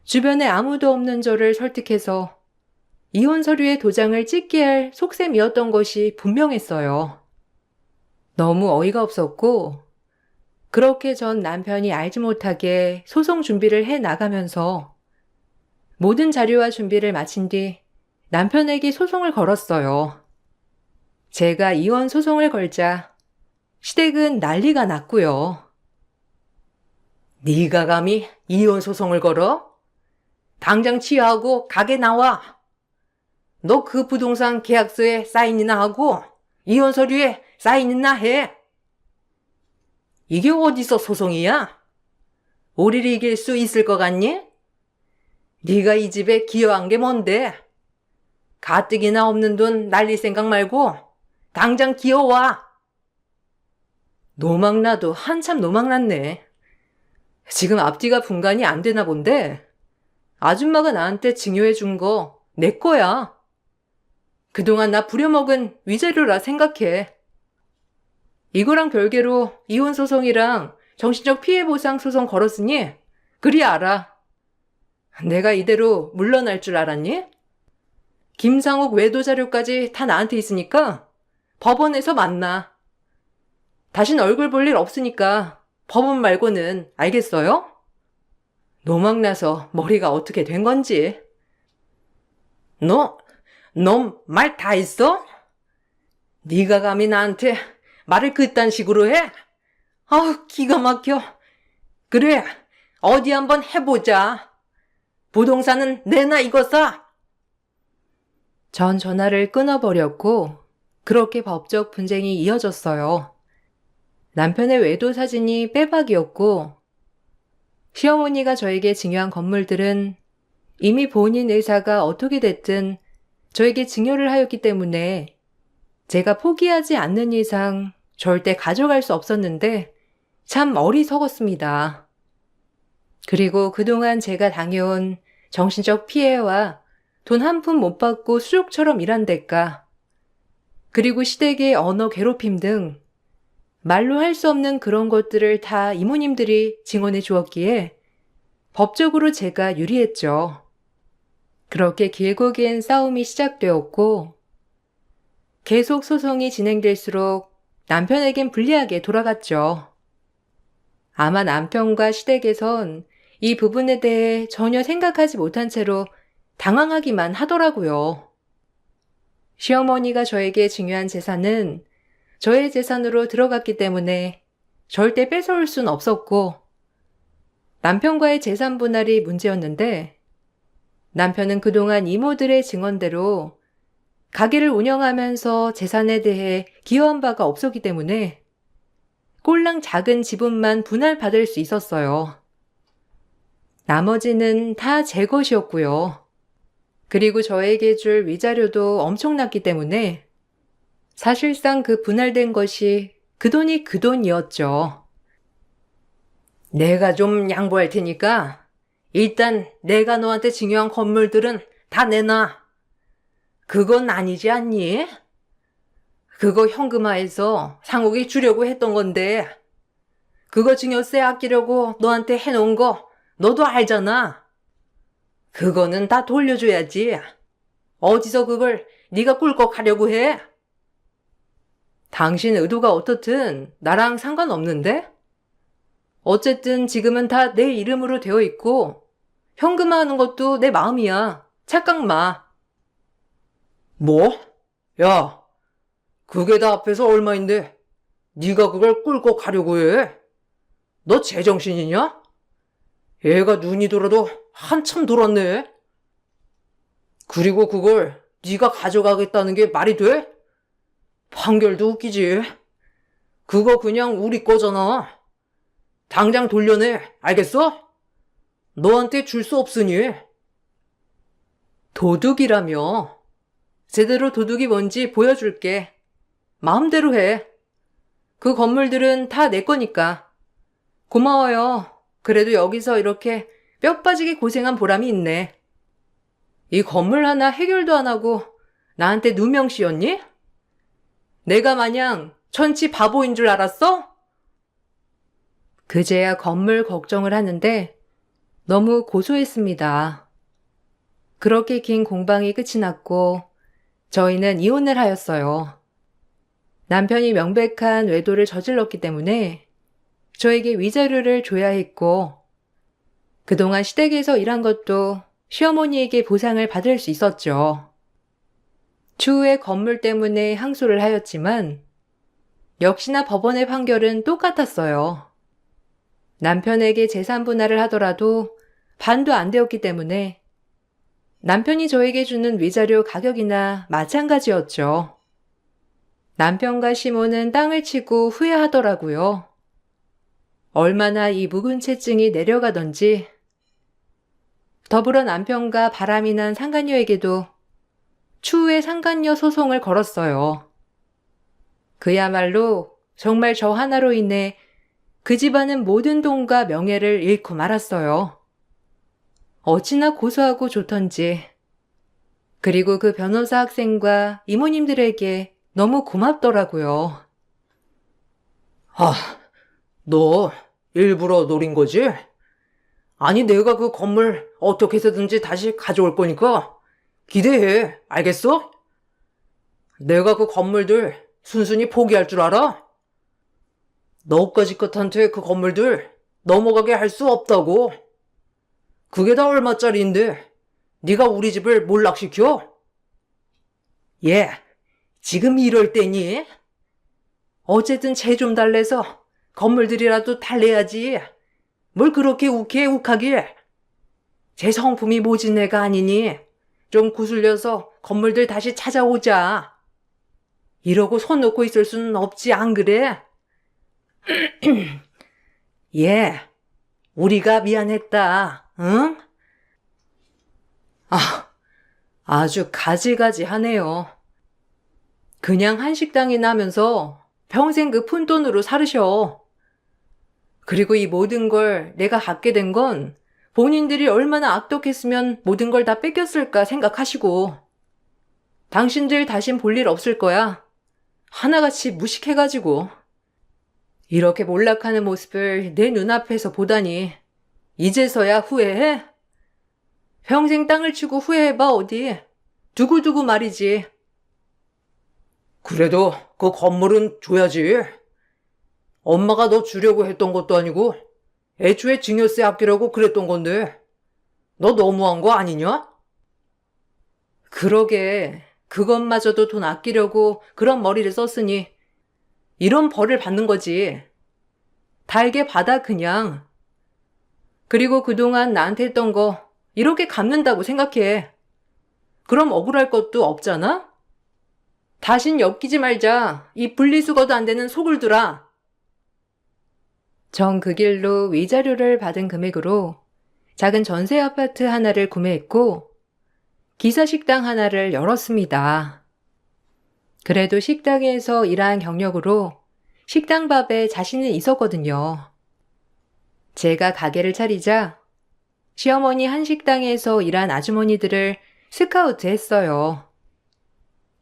주변에 아무도 없는 저를 설득해서 이혼 서류에 도장을 찍게 할 속셈이었던 것이 분명했어요. 너무 어이가 없었고 그렇게 전 남편이 알지 못하게 소송 준비를 해 나가면서 모든 자료와 준비를 마친 뒤 남편에게 소송을 걸었어요. 제가 이혼 소송을 걸자 시댁은 난리가 났고요. 네가 감히 이혼 소송을 걸어? 당장 취하하고 가게 나와. 너 그 부동산 계약서에 사인이나 하고 이혼 서류에 사인이나 해. 이게 어디서 소송이야? 우리를 이길 수 있을 것 같니? 네가 이 집에 기여한 게 뭔데? 가뜩이나 없는 돈 날릴 생각 말고 당장 기어와. 노망나도 한참 노망났네. 지금 앞뒤가 분간이 안 되나 본데 아줌마가 나한테 증여해 준 거 내 거야. 그동안 나 부려먹은 위자료라 생각해. 이거랑 별개로 이혼 소송이랑 정신적 피해 보상 소송 걸었으니 그리 알아. 내가 이대로 물러날 줄 알았니? 김상욱 외도 자료까지 다 나한테 있으니까 법원에서 만나. 다신 얼굴 볼 일 없으니까 법원 말고는 알겠어요? 노망나서 머리가 어떻게 된 건지. 너 말 다 했어? 네가 감히 나한테 말을 그딴 식으로 해? 아우 기가 막혀. 그래 어디 한번 해보자. 부동산은 내나 이거 사. 전 전화를 끊어버렸고 그렇게 법적 분쟁이 이어졌어요. 남편의 외도 사진이 빼박이었고 시어머니가 저에게 증여한 건물들은 이미 본인 의사가 어떻게 됐든 저에게 증여를 하였기 때문에 제가 포기하지 않는 이상 절대 가져갈 수 없었는데 참 어리석었습니다. 그리고 그동안 제가 당해온 정신적 피해와 돈 한 푼 못 받고 수족처럼 일한 대가, 그리고 시댁의 언어 괴롭힘 등 말로 할 수 없는 그런 것들을 다 이모님들이 증언해 주었기에 법적으로 제가 유리했죠. 그렇게 길고 긴 싸움이 시작되었고 계속 소송이 진행될수록 남편에겐 불리하게 돌아갔죠. 아마 남편과 시댁에선 이 부분에 대해 전혀 생각하지 못한 채로 당황하기만 하더라고요. 시어머니가 저에게 증여한 재산은 저의 재산으로 들어갔기 때문에 절대 뺏어올 순 없었고 남편과의 재산 분할이 문제였는데 남편은 그동안 이모들의 증언대로 가게를 운영하면서 재산에 대해 기여한 바가 없었기 때문에 꼴랑 작은 지분만 분할받을 수 있었어요. 나머지는 다 제 것이었고요. 그리고 저에게 줄 위자료도 엄청났기 때문에 사실상 그 분할된 것이 그 돈이 그 돈이었죠. 내가 좀 양보할 테니까 일단 내가 너한테 증여한 건물들은 다 내놔. 그건 아니지 않니? 그거 현금화해서 상욱이 주려고 했던 건데 그거 증여세 아끼려고 너한테 해놓은 거 너도 알잖아. 그거는 다 돌려줘야지. 어디서 그걸 네가 꿀꺽하려고 해? 당신 의도가 어떻든 나랑 상관없는데? 어쨌든 지금은 다 내 이름으로 되어 있고 현금화하는 것도 내 마음이야. 착각 마. 뭐? 야, 그게 다 앞에서 얼마인데 네가 그걸 꿀꺽 하려고 해? 너 제정신이냐? 애가 눈이 돌아도 한참 돌았네. 그리고 그걸 네가 가져가겠다는 게 말이 돼? 판결도 웃기지. 그거 그냥 우리 거잖아. 당장 돌려내, 알겠어? 너한테 줄 수 없으니. 도둑이라며. 제대로 도둑이 뭔지 보여줄게. 마음대로 해. 그 건물들은 다 내 거니까. 고마워요. 그래도 여기서 이렇게 뼈 빠지게 고생한 보람이 있네. 이 건물 하나 해결도 안 하고 나한테 누명 씌웠니? 내가 마냥 천치 바보인 줄 알았어? 그제야 건물 걱정을 하는데 너무 고소했습니다. 그렇게 긴 공방이 끝이 났고 저희는 이혼을 하였어요. 남편이 명백한 외도를 저질렀기 때문에 저에게 위자료를 줘야 했고 그동안 시댁에서 일한 것도 시어머니에게 보상을 받을 수 있었죠. 추후에 건물 때문에 항소를 하였지만 역시나 법원의 판결은 똑같았어요. 남편에게 재산 분할을 하더라도 반도 안 되었기 때문에 남편이 저에게 주는 위자료 가격이나 마찬가지였죠. 남편과 시모는 땅을 치고 후회하더라고요. 얼마나 이 묵은 채증이 내려가던지. 더불어 남편과 바람이 난 상간녀에게도 추후에 상간녀 소송을 걸었어요. 그야말로 정말 저 하나로 인해 그 집안은 모든 돈과 명예를 잃고 말았어요. 어찌나 고소하고 좋던지. 그리고 그 변호사 학생과 이모님들에게 너무 고맙더라고요. 아, 너 일부러 노린 거지? 아니, 내가 그 건물 어떻게 해서든지 다시 가져올 거니까 기대해. 알겠어? 내가 그 건물들 순순히 포기할 줄 알아? 너까지 끝한테 그 건물들 넘어가게 할 수 없다고. 그게 다 얼마짜리인데 네가 우리 집을 몰락시켜? 예, 지금 이럴 때니? 어쨌든 쟤 좀 달래서 건물들이라도 달래야지. 뭘 그렇게 욱해 욱하길? 제 성품이 모진 애가 아니니 좀 구슬려서 건물들 다시 찾아오자. 이러고 손 놓고 있을 수는 없지, 안 그래? 예, 우리가 미안했다, 응? 아주 가지가지하네요. 그냥 한식당이나 하면서 평생 그 푼돈으로 살으셔. 그리고 이 모든 걸 내가 갖게 된 건 본인들이 얼마나 악독했으면 모든 걸 다 뺏겼을까 생각하시고. 당신들 다신 볼 일 없을 거야. 하나같이 무식해가지고. 이렇게 몰락하는 모습을 내 눈앞에서 보다니 이제서야 후회해? 평생 땅을 치고 후회해봐 어디. 두고두고 말이지. 그래도 그 건물은 줘야지. 엄마가 너 주려고 했던 것도 아니고 애초에 증여세 아끼려고 그랬던 건데 너 너무한 거 아니냐? 그러게 그것마저도 돈 아끼려고 그런 머리를 썼으니 이런 벌을 받는 거지. 달게 받아 그냥. 그리고 그동안 나한테 했던 거 이렇게 갚는다고 생각해. 그럼 억울할 것도 없잖아? 다신 엮이지 말자. 이 분리수거도 안 되는 소굴들아. 전 그 길로 위자료를 받은 금액으로 작은 전세 아파트 하나를 구매했고 기사식당 하나를 열었습니다. 그래도 식당에서 일한 경력으로 식당밥에 자신은 있었거든요. 제가 가게를 차리자 시어머니 한식당에서 일한 아주머니들을 스카우트 했어요.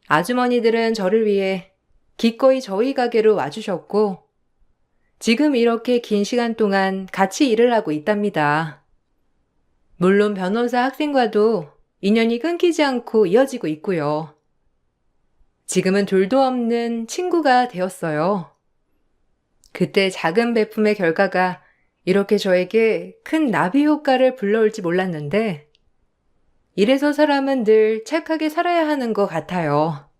아주머니들은 저를 위해 기꺼이 저희 가게로 와주셨고 지금 이렇게 긴 시간 동안 같이 일을 하고 있답니다. 물론 변호사 학생과도 인연이 끊기지 않고 이어지고 있고요. 지금은 둘도 없는 친구가 되었어요. 그때 작은 베품의 결과가 이렇게 저에게 큰 나비 효과를 불러올지 몰랐는데 이래서 사람은 늘 착하게 살아야 하는 것 같아요.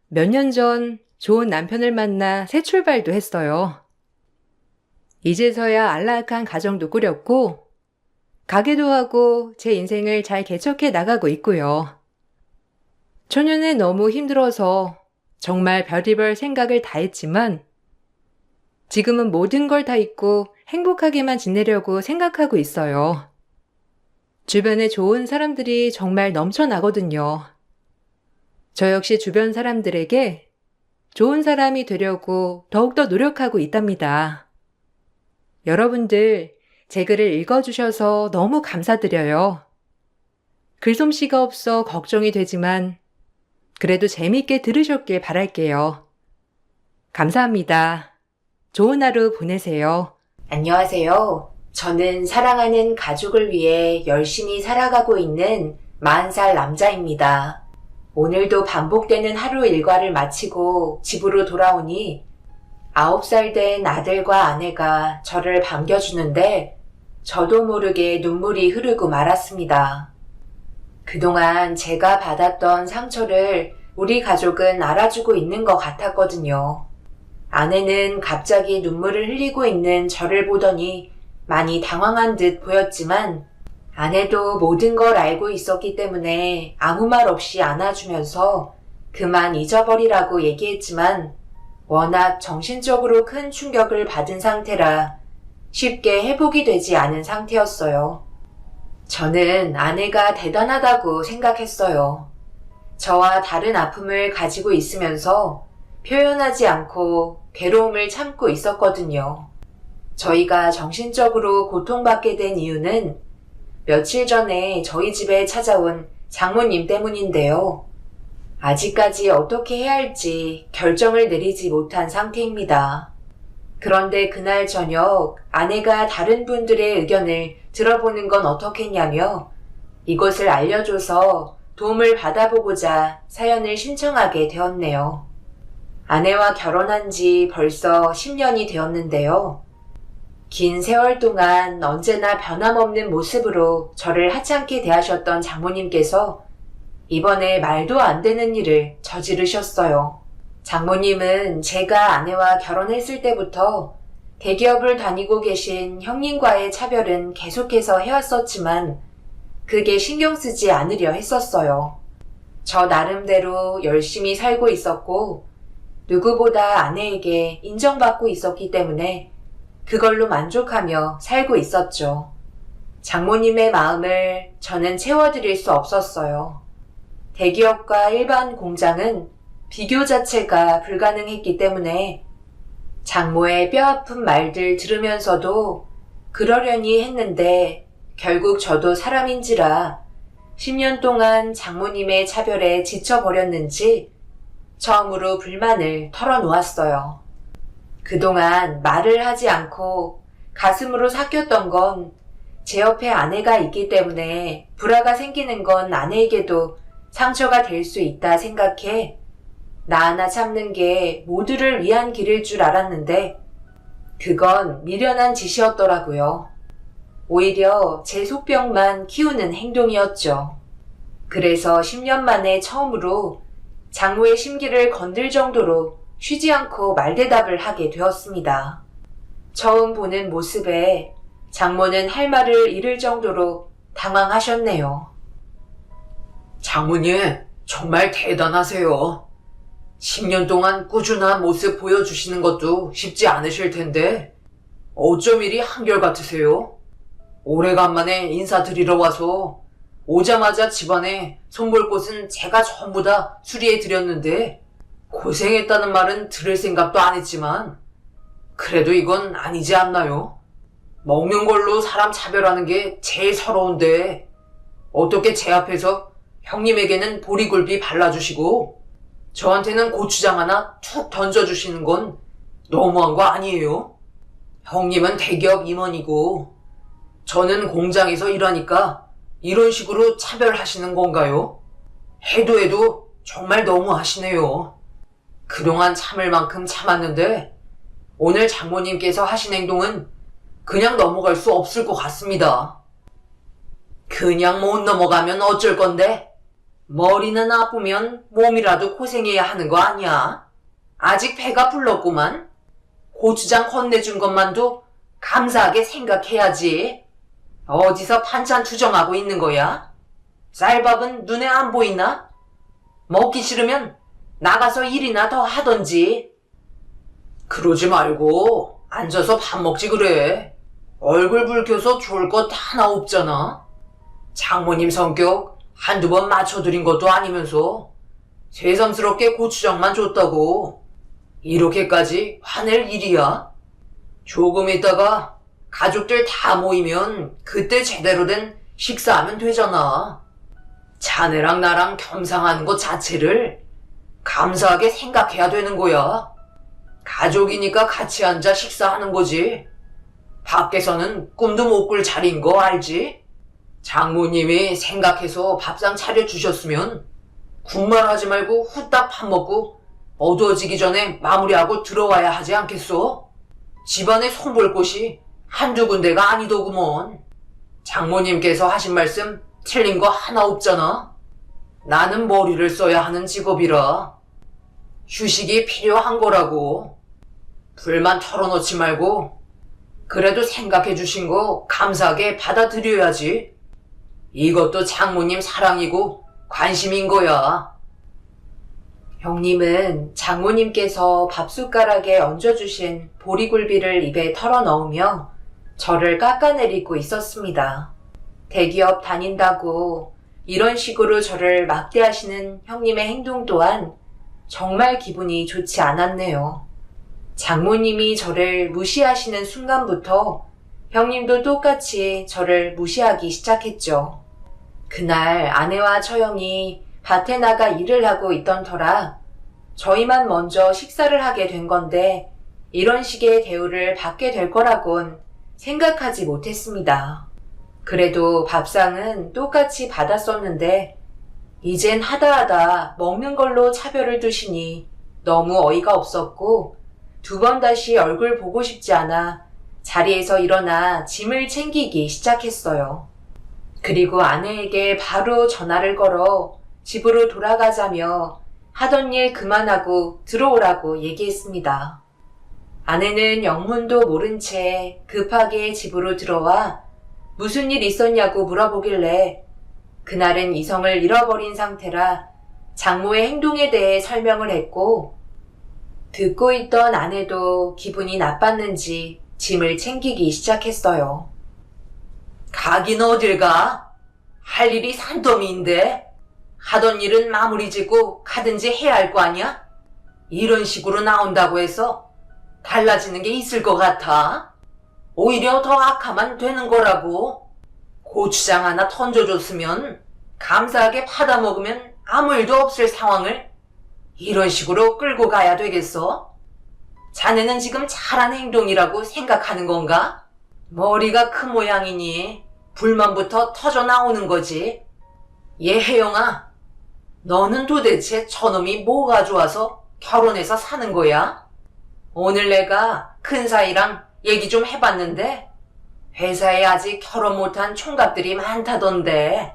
몇 년 전 좋은 남편을 만나 새 출발도 했어요. 이제서야 안락한 가정도 꾸렸고 가게도 하고 제 인생을 잘 개척해 나가고 있고요. 초년에 너무 힘들어서 정말 별의별 생각을 다 했지만 지금은 모든 걸 다 잊고 행복하게만 지내려고 생각하고 있어요. 주변에 좋은 사람들이 정말 넘쳐나거든요. 저 역시 주변 사람들에게 좋은 사람이 되려고 더욱더 노력하고 있답니다. 여러분들, 제 글을 읽어주셔서 너무 감사드려요. 글솜씨가 없어 걱정이 되지만 그래도 재미있게 들으셨길 바랄게요. 감사합니다. 좋은 하루 보내세요. 안녕하세요. 저는 사랑하는 가족을 위해 열심히 살아가고 있는 40살 남자입니다. 오늘도 반복되는 하루 일과를 마치고 집으로 돌아오니 9살 된 아들과 아내가 저를 반겨주는데 저도 모르게 눈물이 흐르고 말았습니다. 그동안 제가 받았던 상처를 우리 가족은 알아주고 있는 것 같았거든요. 아내는 갑자기 눈물을 흘리고 있는 저를 보더니 많이 당황한 듯 보였지만 아내도 모든 걸 알고 있었기 때문에 아무 말 없이 안아주면서 그만 잊어버리라고 얘기했지만 워낙 정신적으로 큰 충격을 받은 상태라 쉽게 회복이 되지 않은 상태였어요. 저는 아내가 대단하다고 생각했어요. 저와 다른 아픔을 가지고 있으면서 표현하지 않고 괴로움을 참고 있었거든요. 저희가 정신적으로 고통받게 된 이유는 며칠 전에 저희 집에 찾아온 장모님 때문인데요. 아직까지 어떻게 해야 할지 결정을 내리지 못한 상태입니다. 그런데 그날 저녁 아내가 다른 분들의 의견을 들어보는 건 어떻겠냐며 이것을 알려줘서 도움을 받아보고자 사연을 신청하게 되었네요. 아내와 결혼한 지 벌써 10년이 되었는데요. 긴 세월 동안 언제나 변함없는 모습으로 저를 하찮게 대하셨던 장모님께서 이번에 말도 안 되는 일을 저지르셨어요. 장모님은 제가 아내와 결혼했을 때부터 대기업을 다니고 계신 형님과의 차별은 계속해서 해왔었지만 그게 신경 쓰지 않으려 했었어요. 저 나름대로 열심히 살고 있었고 누구보다 아내에게 인정받고 있었기 때문에 그걸로 만족하며 살고 있었죠. 장모님의 마음을 저는 채워드릴 수 없었어요. 대기업과 일반 공장은 비교 자체가 불가능했기 때문에 장모의 뼈아픈 말들 들으면서도 그러려니 했는데 결국 저도 사람인지라 10년 동안 장모님의 차별에 지쳐버렸는지 처음으로 불만을 털어놓았어요. 그동안 말을 하지 않고 가슴으로 삭혔던 건 제 옆에 아내가 있기 때문에 불화가 생기는 건 아내에게도 상처가 될 수 있다 생각해 나 하나 참는 게 모두를 위한 길일 줄 알았는데 그건 미련한 짓이었더라고요. 오히려 제 속병만 키우는 행동이었죠. 그래서 10년 만에 처음으로 장모의 심기를 건들 정도로 쉬지 않고 말대답을 하게 되었습니다. 처음 보는 모습에 장모는 할 말을 잃을 정도로 당황하셨네요. 장모님, 정말 대단하세요. 10년 동안 꾸준한 모습 보여주시는 것도 쉽지 않으실 텐데 어쩜 이리 한결같으세요? 오래간만에 인사드리러 와서 오자마자 집안에 손볼 곳은 제가 전부 다 수리해 드렸는데 고생했다는 말은 들을 생각도 안 했지만 그래도 이건 아니지 않나요? 먹는 걸로 사람 차별하는 게 제일 서러운데 어떻게 제 앞에서 형님에게는 보리굴비 발라주시고 저한테는 고추장 하나 툭 던져주시는 건 너무한 거 아니에요? 형님은 대기업 임원이고 저는 공장에서 일하니까 이런 식으로 차별하시는 건가요? 해도 정말 너무하시네요. 그동안 참을 만큼 참았는데 오늘 장모님께서 하신 행동은 그냥 넘어갈 수 없을 것 같습니다. 그냥 못 넘어가면 어쩔 건데? 머리는 아프면 몸이라도 고생해야 하는 거 아니야? 아직 배가 불렀구만. 고추장 건네준 것만도 감사하게 생각해야지. 어디서 반찬 투정하고 있는 거야? 쌀밥은 눈에 안 보이나? 먹기 싫으면 나가서 일이나 더 하던지. 그러지 말고 앉아서 밥 먹지 그래. 얼굴 붉혀서 좋을 것 하나 없잖아. 장모님 성격 한두 번 맞춰드린 것도 아니면서 새삼스럽게 고추장만 줬다고 이렇게까지 화낼 일이야? 조금 있다가 가족들 다 모이면 그때 제대로 된 식사하면 되잖아. 자네랑 나랑 겸상하는 것 자체를 감사하게 생각해야 되는 거야. 가족이니까 같이 앉아 식사하는 거지. 밖에서는 꿈도 못 꿀 자리인 거 알지? 장모님이 생각해서 밥상 차려주셨으면 군말 하지 말고 후딱 밥 먹고 어두워지기 전에 마무리하고 들어와야 하지 않겠소? 집안에 손볼 곳이 한두 군데가 아니더구먼. 장모님께서 하신 말씀 틀린 거 하나 없잖아. 나는 머리를 써야 하는 직업이라 휴식이 필요한 거라고. 불만 털어놓지 말고 그래도 생각해 주신 거 감사하게 받아들여야지. 이것도 장모님 사랑이고 관심인 거야. 형님은 장모님께서 밥숟가락에 얹어주신 보리굴비를 입에 털어넣으며 저를 깎아내리고 있었습니다. 대기업 다닌다고 이런 식으로 저를 막대하시는 형님의 행동 또한 정말 기분이 좋지 않았네요. 장모님이 저를 무시하시는 순간부터 형님도 똑같이 저를 무시하기 시작했죠. 그날 아내와 처형이 밭에 나가 일을 하고 있던 터라 저희만 먼저 식사를 하게 된 건데 이런 식의 대우를 받게 될 거라곤 생각하지 못했습니다. 그래도 밥상은 똑같이 받았었는데 이젠 하다하다 먹는 걸로 차별을 두시니 너무 어이가 없었고 두 번 다시 얼굴 보고 싶지 않아 자리에서 일어나 짐을 챙기기 시작했어요. 그리고 아내에게 바로 전화를 걸어 집으로 돌아가자며 하던 일 그만하고 들어오라고 얘기했습니다. 아내는 영문도 모른 채 급하게 집으로 들어와 무슨 일 있었냐고 물어보길래 그날은 이성을 잃어버린 상태라 장모의 행동에 대해 설명을 했고, 듣고 있던 아내도 기분이 나빴는지 짐을 챙기기 시작했어요. 가긴 어딜 가? 할 일이 산더미인데 하던 일은 마무리 짓고 가든지 해야 할 거 아니야? 이런 식으로 나온다고 해서 달라지는 게 있을 것 같아? 오히려 더 악화만 되는 거라고. 고추장 하나 던져줬으면 감사하게 받아먹으면 아무 일도 없을 상황을 이런 식으로 끌고 가야 되겠어? 자네는 지금 잘한 행동이라고 생각하는 건가? 머리가 큰 모양이니 불만부터 터져 나오는 거지. 얘 혜영아, 너는 도대체 저놈이 뭐가 좋아서 결혼해서 사는 거야? 오늘 내가 큰 사이랑 얘기 좀 해봤는데 회사에 아직 결혼 못한 총각들이 많다던데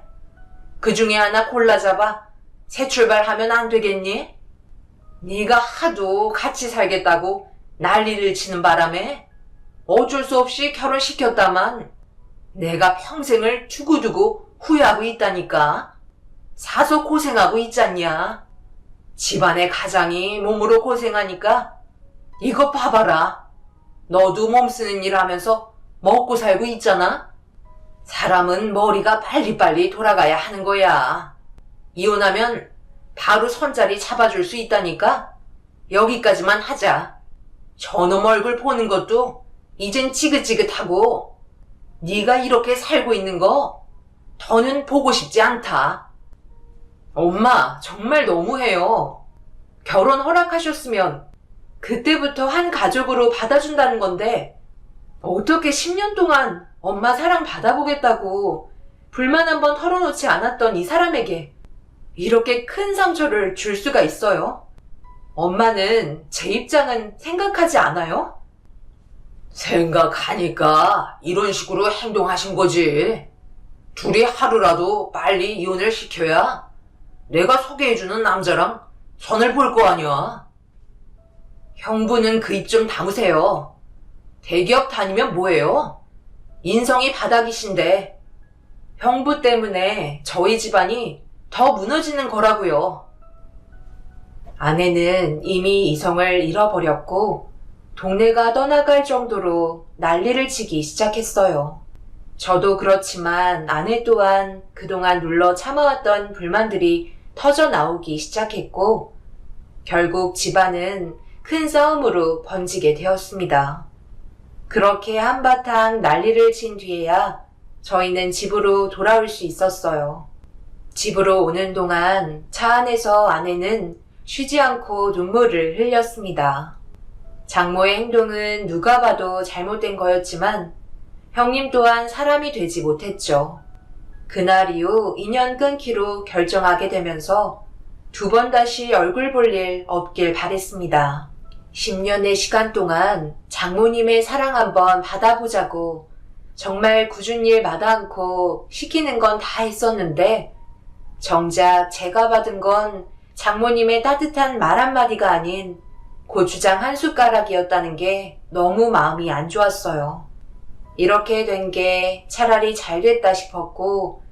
그 중에 하나 골라잡아 새 출발하면 안 되겠니? 네가 하도 같이 살겠다고 난리를 치는 바람에 어쩔 수 없이 결혼시켰다만 내가 평생을 두고두고 후회하고 있다니까. 사서 고생하고 있잖냐. 집안의 가장이 몸으로 고생하니까 이거 봐봐라. 너도 몸쓰는 일 하면서 먹고 살고 있잖아. 사람은 머리가 빨리빨리 돌아가야 하는 거야. 이혼하면 바로 선자리 잡아줄 수 있다니까. 여기까지만 하자. 저놈 얼굴 보는 것도 이젠 지긋지긋하고 네가 이렇게 살고 있는 거 더는 보고 싶지 않다. 엄마, 정말 너무해요. 결혼 허락하셨으면 그때부터 한 가족으로 받아준다는 건데 어떻게 10년 동안 엄마 사랑 받아보겠다고 불만 한번 털어놓지 않았던 이 사람에게 이렇게 큰 상처를 줄 수가 있어요? 엄마는 제 입장은 생각하지 않아요? 생각하니까 이런 식으로 행동하신 거지. 둘이 하루라도 빨리 이혼을 시켜야 내가 소개해주는 남자랑 선을 볼 거 아니야. 형부는 그 입 좀 다무세요. 대기업 다니면 뭐해요? 인성이 바닥이신데 형부 때문에 저희 집안이 더 무너지는 거라고요. 아내는 이미 이성을 잃어버렸고 동네가 떠나갈 정도로 난리를 치기 시작했어요. 저도 그렇지만 아내 또한 그동안 눌러 참아왔던 불만들이 터져 나오기 시작했고 결국 집안은 큰 싸움으로 번지게 되었습니다. 그렇게 한바탕 난리를 친 뒤에야 저희는 집으로 돌아올 수 있었어요. 집으로 오는 동안 차 안에서 아내는 쉬지 않고 눈물을 흘렸습니다. 장모의 행동은 누가 봐도 잘못된 거였지만 형님 또한 사람이 되지 못했죠. 그날 이후 인연 끊기로 결정하게 되면서 두 번 다시 얼굴 볼 일 없길 바랬습니다. 10년의 시간 동안 장모님의 사랑 한번 받아보자고 정말 굳은 일 마다 않고 시키는 건 다 했었는데 정작 제가 받은 건 장모님의 따뜻한 말 한마디가 아닌 고추장 한 숟가락이었다는 게 너무 마음이 안 좋았어요. 이렇게 된 게 차라리 잘 됐다 싶었고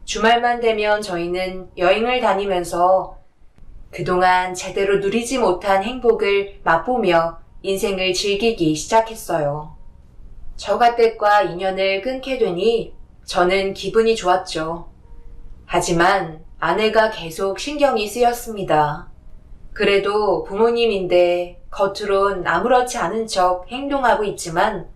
주말만 되면 저희는 여행을 다니면서 그동안 제대로 누리지 못한 행복을 맛보며 인생을 즐기기 시작했어요. 처갓댁과 인연을 끊게 되니 저는 기분이 좋았죠. 하지만 아내가 계속 신경이 쓰였습니다. 그래도 부모님인데 겉으론 아무렇지 않은 척 행동하고 있지만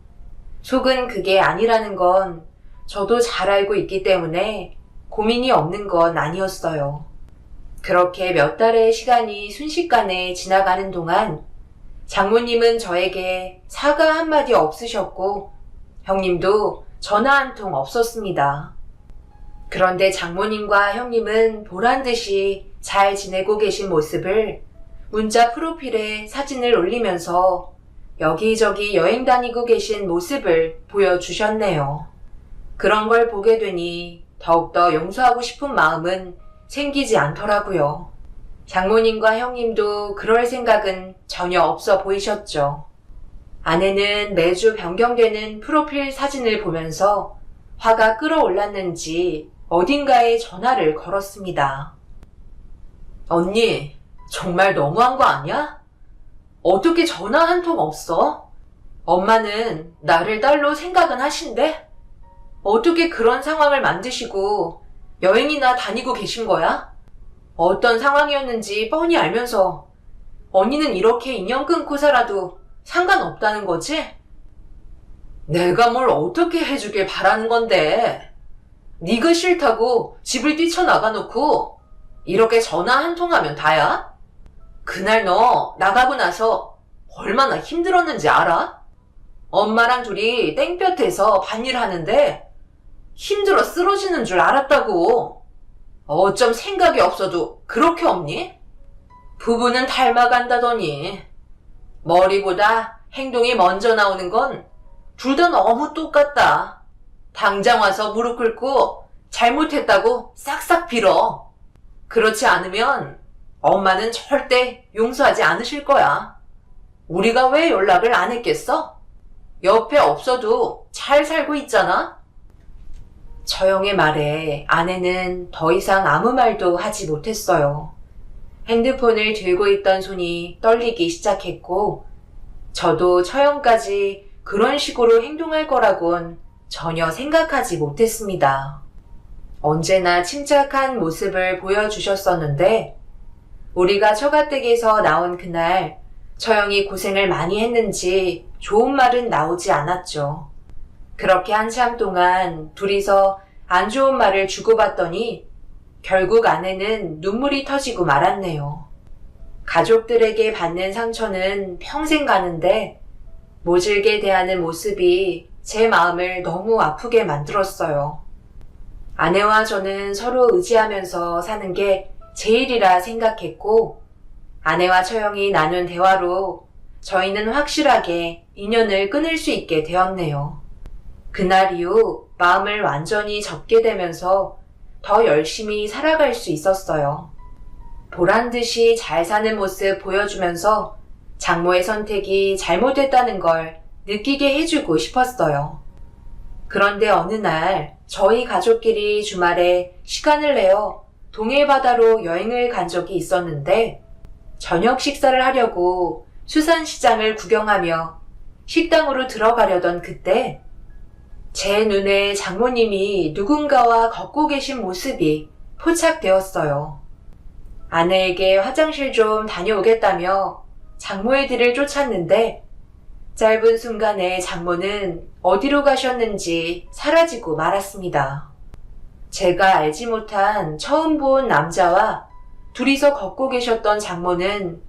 속은 그게 아니라는 건 저도 잘 알고 있기 때문에 고민이 없는 건 아니었어요. 그렇게 몇 달의 시간이 순식간에 지나가는 동안 장모님은 저에게 사과 한마디 없으셨고 형님도 전화 한 통 없었습니다. 그런데 장모님과 형님은 보란듯이 잘 지내고 계신 모습을 문자 프로필에 사진을 올리면서 여기저기 여행 다니고 계신 모습을 보여주셨네요. 그런 걸 보게 되니 더욱더 용서하고 싶은 마음은 생기지 않더라고요. 장모님과 형님도 그럴 생각은 전혀 없어 보이셨죠. 아내는 매주 변경되는 프로필 사진을 보면서 화가 끌어올랐는지 어딘가에 전화를 걸었습니다. 언니, 정말 너무한 거 아니야? 어떻게 전화 한 통 없어? 엄마는 나를 딸로 생각은 하신대? 어떻게 그런 상황을 만드시고 여행이나 다니고 계신 거야? 어떤 상황이었는지 뻔히 알면서 언니는 이렇게 인연 끊고 살아도 상관없다는 거지? 내가 뭘 어떻게 해주길 바라는 건데. 네가 싫다고 집을 뛰쳐나가 놓고 이렇게 전화 한 통하면 다야? 그날 너 나가고 나서 얼마나 힘들었는지 알아? 엄마랑 둘이 땡볕에서 밭일 하는데 힘들어 쓰러지는 줄 알았다고. 어쩜 생각이 없어도 그렇게 없니? 부부는 닮아간다더니 머리보다 행동이 먼저 나오는 건 둘 다 너무 똑같다. 당장 와서 무릎 꿇고 잘못했다고 싹싹 빌어. 그렇지 않으면 엄마는 절대 용서하지 않으실 거야. 우리가 왜 연락을 안 했겠어? 옆에 없어도 잘 살고 있잖아? 처형의 말에 아내는 더 이상 아무 말도 하지 못했어요. 핸드폰을 들고 있던 손이 떨리기 시작했고, 저도 처형까지 그런 식으로 행동할 거라곤 전혀 생각하지 못했습니다. 언제나 침착한 모습을 보여주셨었는데, 우리가 처가댁에서 나온 그날 처형이 고생을 많이 했는지 좋은 말은 나오지 않았죠. 그렇게 한참 동안 둘이서 안 좋은 말을 주고받더니 결국 아내는 눈물이 터지고 말았네요. 가족들에게 받는 상처는 평생 가는데 모질게 대하는 모습이 제 마음을 너무 아프게 만들었어요. 아내와 저는 서로 의지하면서 사는 게 제일이라 생각했고, 아내와 처형이 나눈 대화로 저희는 확실하게 인연을 끊을 수 있게 되었네요. 그날 이후 마음을 완전히 접게 되면서 더 열심히 살아갈 수 있었어요. 보란듯이 잘 사는 모습 보여주면서 장모의 선택이 잘못됐다는 걸 느끼게 해주고 싶었어요. 그런데 어느 날 저희 가족끼리 주말에 시간을 내어 동해 바다로 여행을 간 적이 있었는데, 저녁 식사를 하려고 수산시장을 구경하며 식당으로 들어가려던 그때 제 눈에 장모님이 누군가와 걷고 계신 모습이 포착되었어요. 아내에게 화장실 좀 다녀오겠다며 장모의 뒤를 쫓았는데 짧은 순간에 장모는 어디로 가셨는지 사라지고 말았습니다. 제가 알지 못한 처음 본 남자와 둘이서 걷고 계셨던 장모는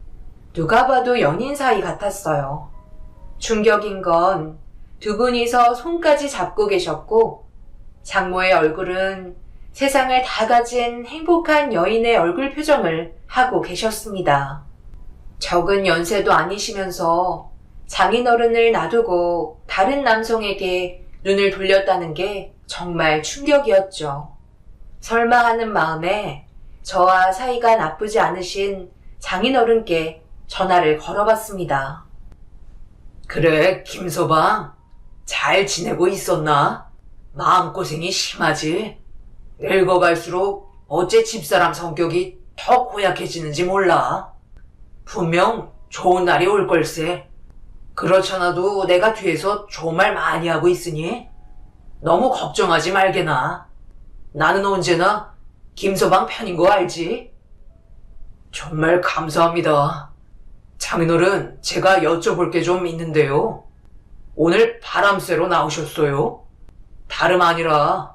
누가 봐도 연인 사이 같았어요. 충격인 건 두 분이서 손까지 잡고 계셨고, 장모의 얼굴은 세상을 다 가진 행복한 여인의 얼굴 표정을 하고 계셨습니다. 적은 연세도 아니시면서 장인어른을 놔두고 다른 남성에게 눈을 돌렸다는 게 정말 충격이었죠. 설마 하는 마음에 저와 사이가 나쁘지 않으신 장인어른께 전화를 걸어봤습니다. 그래, 김서방. 잘 지내고 있었나? 마음고생이 심하지? 늙어갈수록 어째 집사람 성격이 더 고약해지는지 몰라. 분명 좋은 날이 올 걸세. 그렇잖아도 내가 뒤에서 좋은 말 많이 하고 있으니 너무 걱정하지 말게나. 나는 언제나 김서방 편인 거 알지? 정말 감사합니다. 장인어른, 제가 여쭤볼 게 좀 있는데요. 오늘 바람 쐬러 나오셨어요? 다름 아니라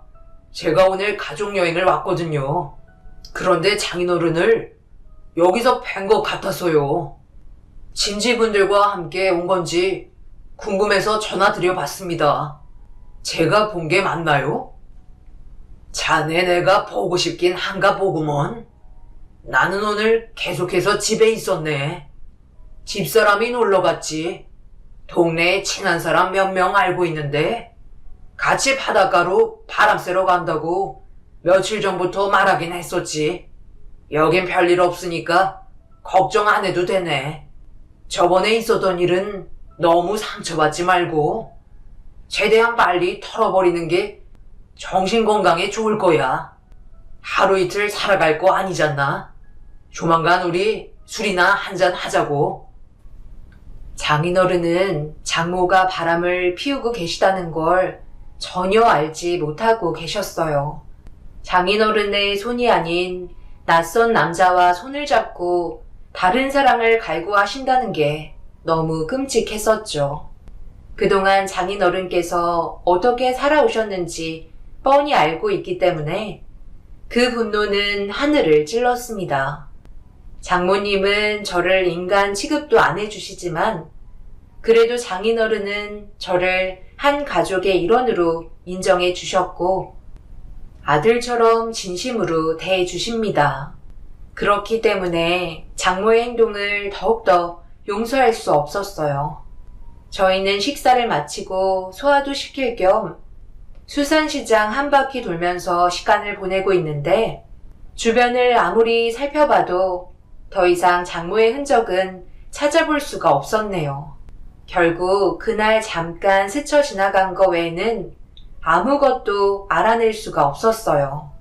제가 오늘 가족여행을 왔거든요. 그런데 장인어른을 여기서 뵌 것 같아서요. 친지분들과 함께 온 건지 궁금해서 전화드려봤습니다. 제가 본 게 맞나요? 자네 내가 보고 싶긴 한가 보구먼. 나는 오늘 계속해서 집에 있었네. 집사람이 놀러갔지. 동네에 친한 사람 몇 명 알고 있는데 같이 바닷가로 바람 쐬러 간다고 며칠 전부터 말하긴 했었지. 여긴 별일 없으니까 걱정 안 해도 되네. 저번에 있었던 일은 너무 상처받지 말고 최대한 빨리 털어버리는 게 정신 건강에 좋을 거야. 하루 이틀 살아갈 거 아니잖아. 조만간 우리 술이나 한잔 하자고. 장인어른은 장모가 바람을 피우고 계시다는 걸 전혀 알지 못하고 계셨어요. 장인어른의 손이 아닌 낯선 남자와 손을 잡고 다른 사랑을 갈구하신다는 게 너무 끔찍했었죠. 그동안 장인어른께서 어떻게 살아오셨는지 뻔히 알고 있기 때문에 그 분노는 하늘을 찔렀습니다. 장모님은 저를 인간 취급도 안 해주시지만 그래도 장인어른은 저를 한 가족의 일원으로 인정해 주셨고 아들처럼 진심으로 대해 주십니다. 그렇기 때문에 장모의 행동을 더욱더 용서할 수 없었어요. 저희는 식사를 마치고 소화도 시킬 겸 수산시장 한 바퀴 돌면서 시간을 보내고 있는데 주변을 아무리 살펴봐도 더 이상 장모의 흔적은 찾아볼 수가 없었네요. 결국 그날 잠깐 스쳐 지나간 거 외에는 아무것도 알아낼 수가 없었어요.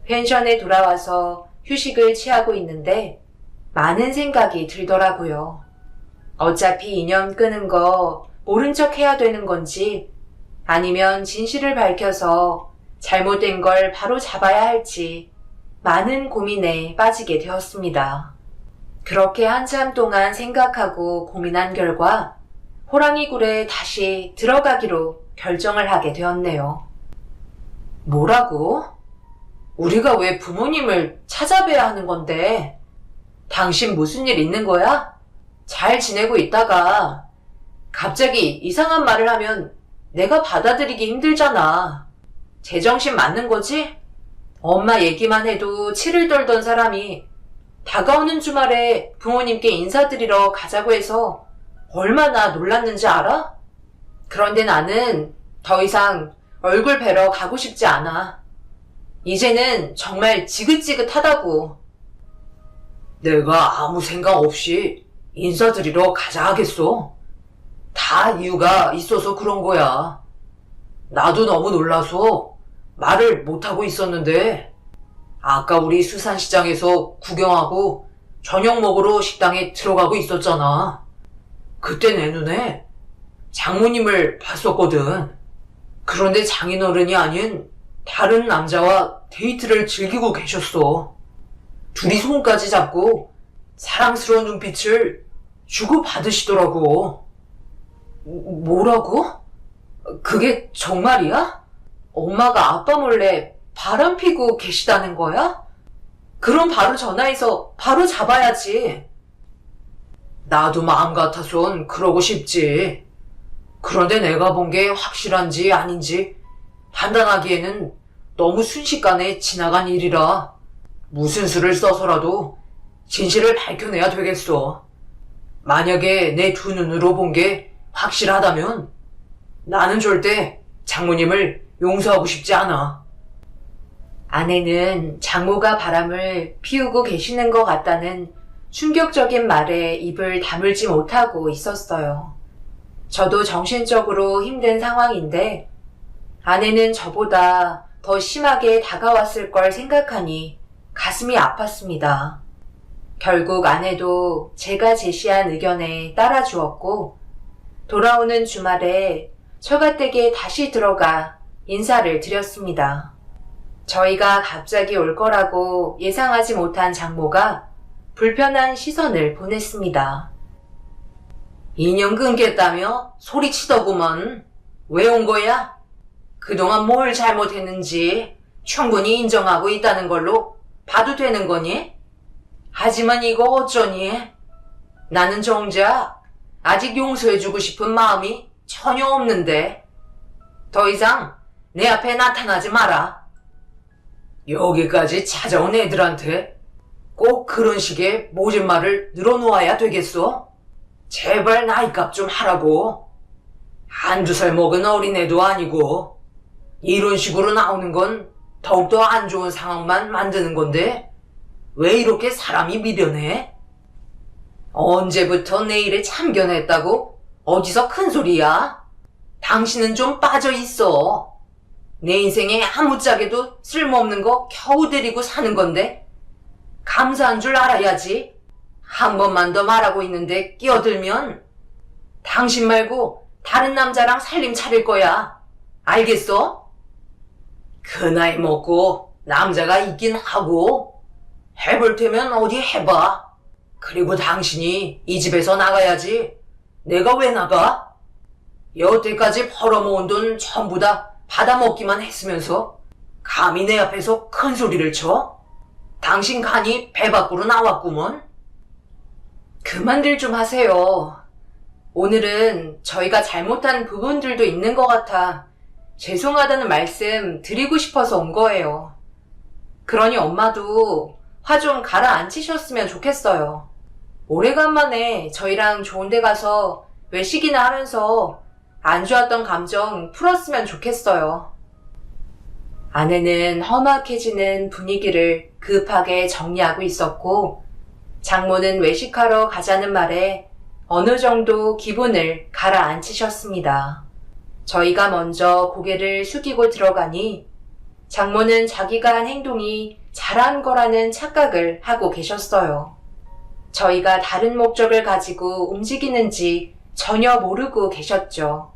펜션에 돌아와서 휴식을 취하고 있는데 많은 생각이 들더라고요. 어차피 인연 끄는 거 모른 척 해야 되는 건지 아니면 진실을 밝혀서 잘못된 걸 바로 잡아야 할지 많은 고민에 빠지게 되었습니다. 그렇게 한참 동안 생각하고 고민한 결과 호랑이 굴에 다시 들어가기로 결정을 하게 되었네요. 뭐라고? 우리가 왜 부모님을 찾아뵈야 하는 건데? 당신 무슨 일 있는 거야? 잘 지내고 있다가 갑자기 이상한 말을 하면 내가 받아들이기 힘들잖아. 제정신 맞는 거지? 엄마 얘기만 해도 치를 떨던 사람이 다가오는 주말에 부모님께 인사드리러 가자고 해서 얼마나 놀랐는지 알아? 그런데 나는 더 이상 얼굴 뵈러 가고 싶지 않아. 이제는 정말 지긋지긋하다고. 내가 아무 생각 없이 인사드리러 가자 하겠어? 다 이유가 있어서 그런 거야. 나도 너무 놀라서 말을 못하고 있었는데 아까 우리 수산시장에서 구경하고 저녁 먹으러 식당에 들어가고 있었잖아. 그때 내 눈에 장모님을 봤었거든. 그런데 장인어른이 아닌 다른 남자와 데이트를 즐기고 계셨어. 둘이 손까지 잡고 사랑스러운 눈빛을 주고받으시더라고. 뭐라고? 그게 정말이야? 엄마가 아빠 몰래 바람 피고 계시다는 거야? 그럼 바로 전화해서 바로 잡아야지. 나도 마음 같아선 그러고 싶지. 그런데 내가 본 게 확실한지 아닌지 판단하기에는 너무 순식간에 지나간 일이라 무슨 수를 써서라도 진실을 밝혀내야 되겠어. 만약에 내 두 눈으로 본 게 확실하다면 나는 절대 장모님을 용서하고 싶지 않아. 아내는 장모가 바람을 피우고 계시는 것 같다는 충격적인 말에 입을 다물지 못하고 있었어요. 저도 정신적으로 힘든 상황인데 아내는 저보다 더 심하게 다가왔을 걸 생각하니 가슴이 아팠습니다. 결국 아내도 제가 제시한 의견에 따라주었고 돌아오는 주말에 처가댁에 다시 들어가 인사를 드렸습니다. 저희가 갑자기 올 거라고 예상하지 못한 장모가 불편한 시선을 보냈습니다. 인연 끊겠다며 소리치더구먼. 왜 온 거야? 그동안 뭘 잘못했는지 충분히 인정하고 있다는 걸로 봐도 되는 거니? 하지만 이거 어쩌니? 나는 정작 아직 용서해주고 싶은 마음이 전혀 없는데 더 이상 내 앞에 나타나지 마라. 여기까지 찾아온 애들한테 꼭 그런 식의 모진 말을 늘어놓아야 되겠어? 제발 나이값 좀 하라고. 한두 살 먹은 어린애도 아니고 이런 식으로 나오는 건 더욱더 안 좋은 상황만 만드는 건데 왜 이렇게 사람이 미련해? 언제부터 내 일에 참견했다고 어디서 큰 소리야? 당신은 좀 빠져 있어. 내 인생에 아무짝에도 쓸모없는 거 겨우 데리고 사는 건데 감사한 줄 알아야지. 한 번만 더 말하고 있는데 끼어들면 당신 말고 다른 남자랑 살림 차릴 거야. 알겠어? 그 나이 먹고 남자가 있긴 하고 해볼 테면 어디 해봐. 그리고 당신이 이 집에서 나가야지. 내가 왜 나가? 여태까지 벌어모은 돈 전부 다 받아먹기만 했으면서 감히 내 앞에서 큰 소리를 쳐? 당신 간이 배 밖으로 나왔구먼. 그만들 좀 하세요. 오늘은 저희가 잘못한 부분들도 있는 것 같아 죄송하다는 말씀 드리고 싶어서 온 거예요. 그러니 엄마도 화 좀 가라앉히셨으면 좋겠어요. 오래간만에 저희랑 좋은 데 가서 외식이나 하면서 안 좋았던 감정 풀었으면 좋겠어요. 아내는 험악해지는 분위기를 급하게 정리하고 있었고 장모는 외식하러 가자는 말에 어느 정도 기분을 가라앉히셨습니다. 저희가 먼저 고개를 숙이고 들어가니 장모는 자기가 한 행동이 잘한 거라는 착각을 하고 계셨어요. 저희가 다른 목적을 가지고 움직이는지 전혀 모르고 계셨죠.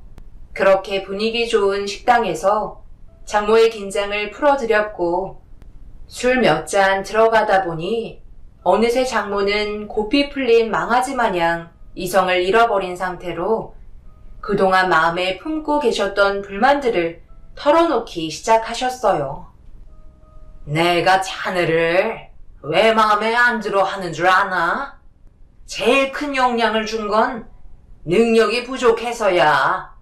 그렇게 분위기 좋은 식당에서 장모의 긴장을 풀어드렸고 술 몇 잔 들어가다 보니 어느새 장모는 고삐 풀린 망아지 마냥 이성을 잃어버린 상태로 그동안 마음에 품고 계셨던 불만들을 털어놓기 시작하셨어요. 내가 자네를 왜 마음에 안 들어 하는 줄 아나? 제일 큰 영향을 준 건 능력이 부족해서야.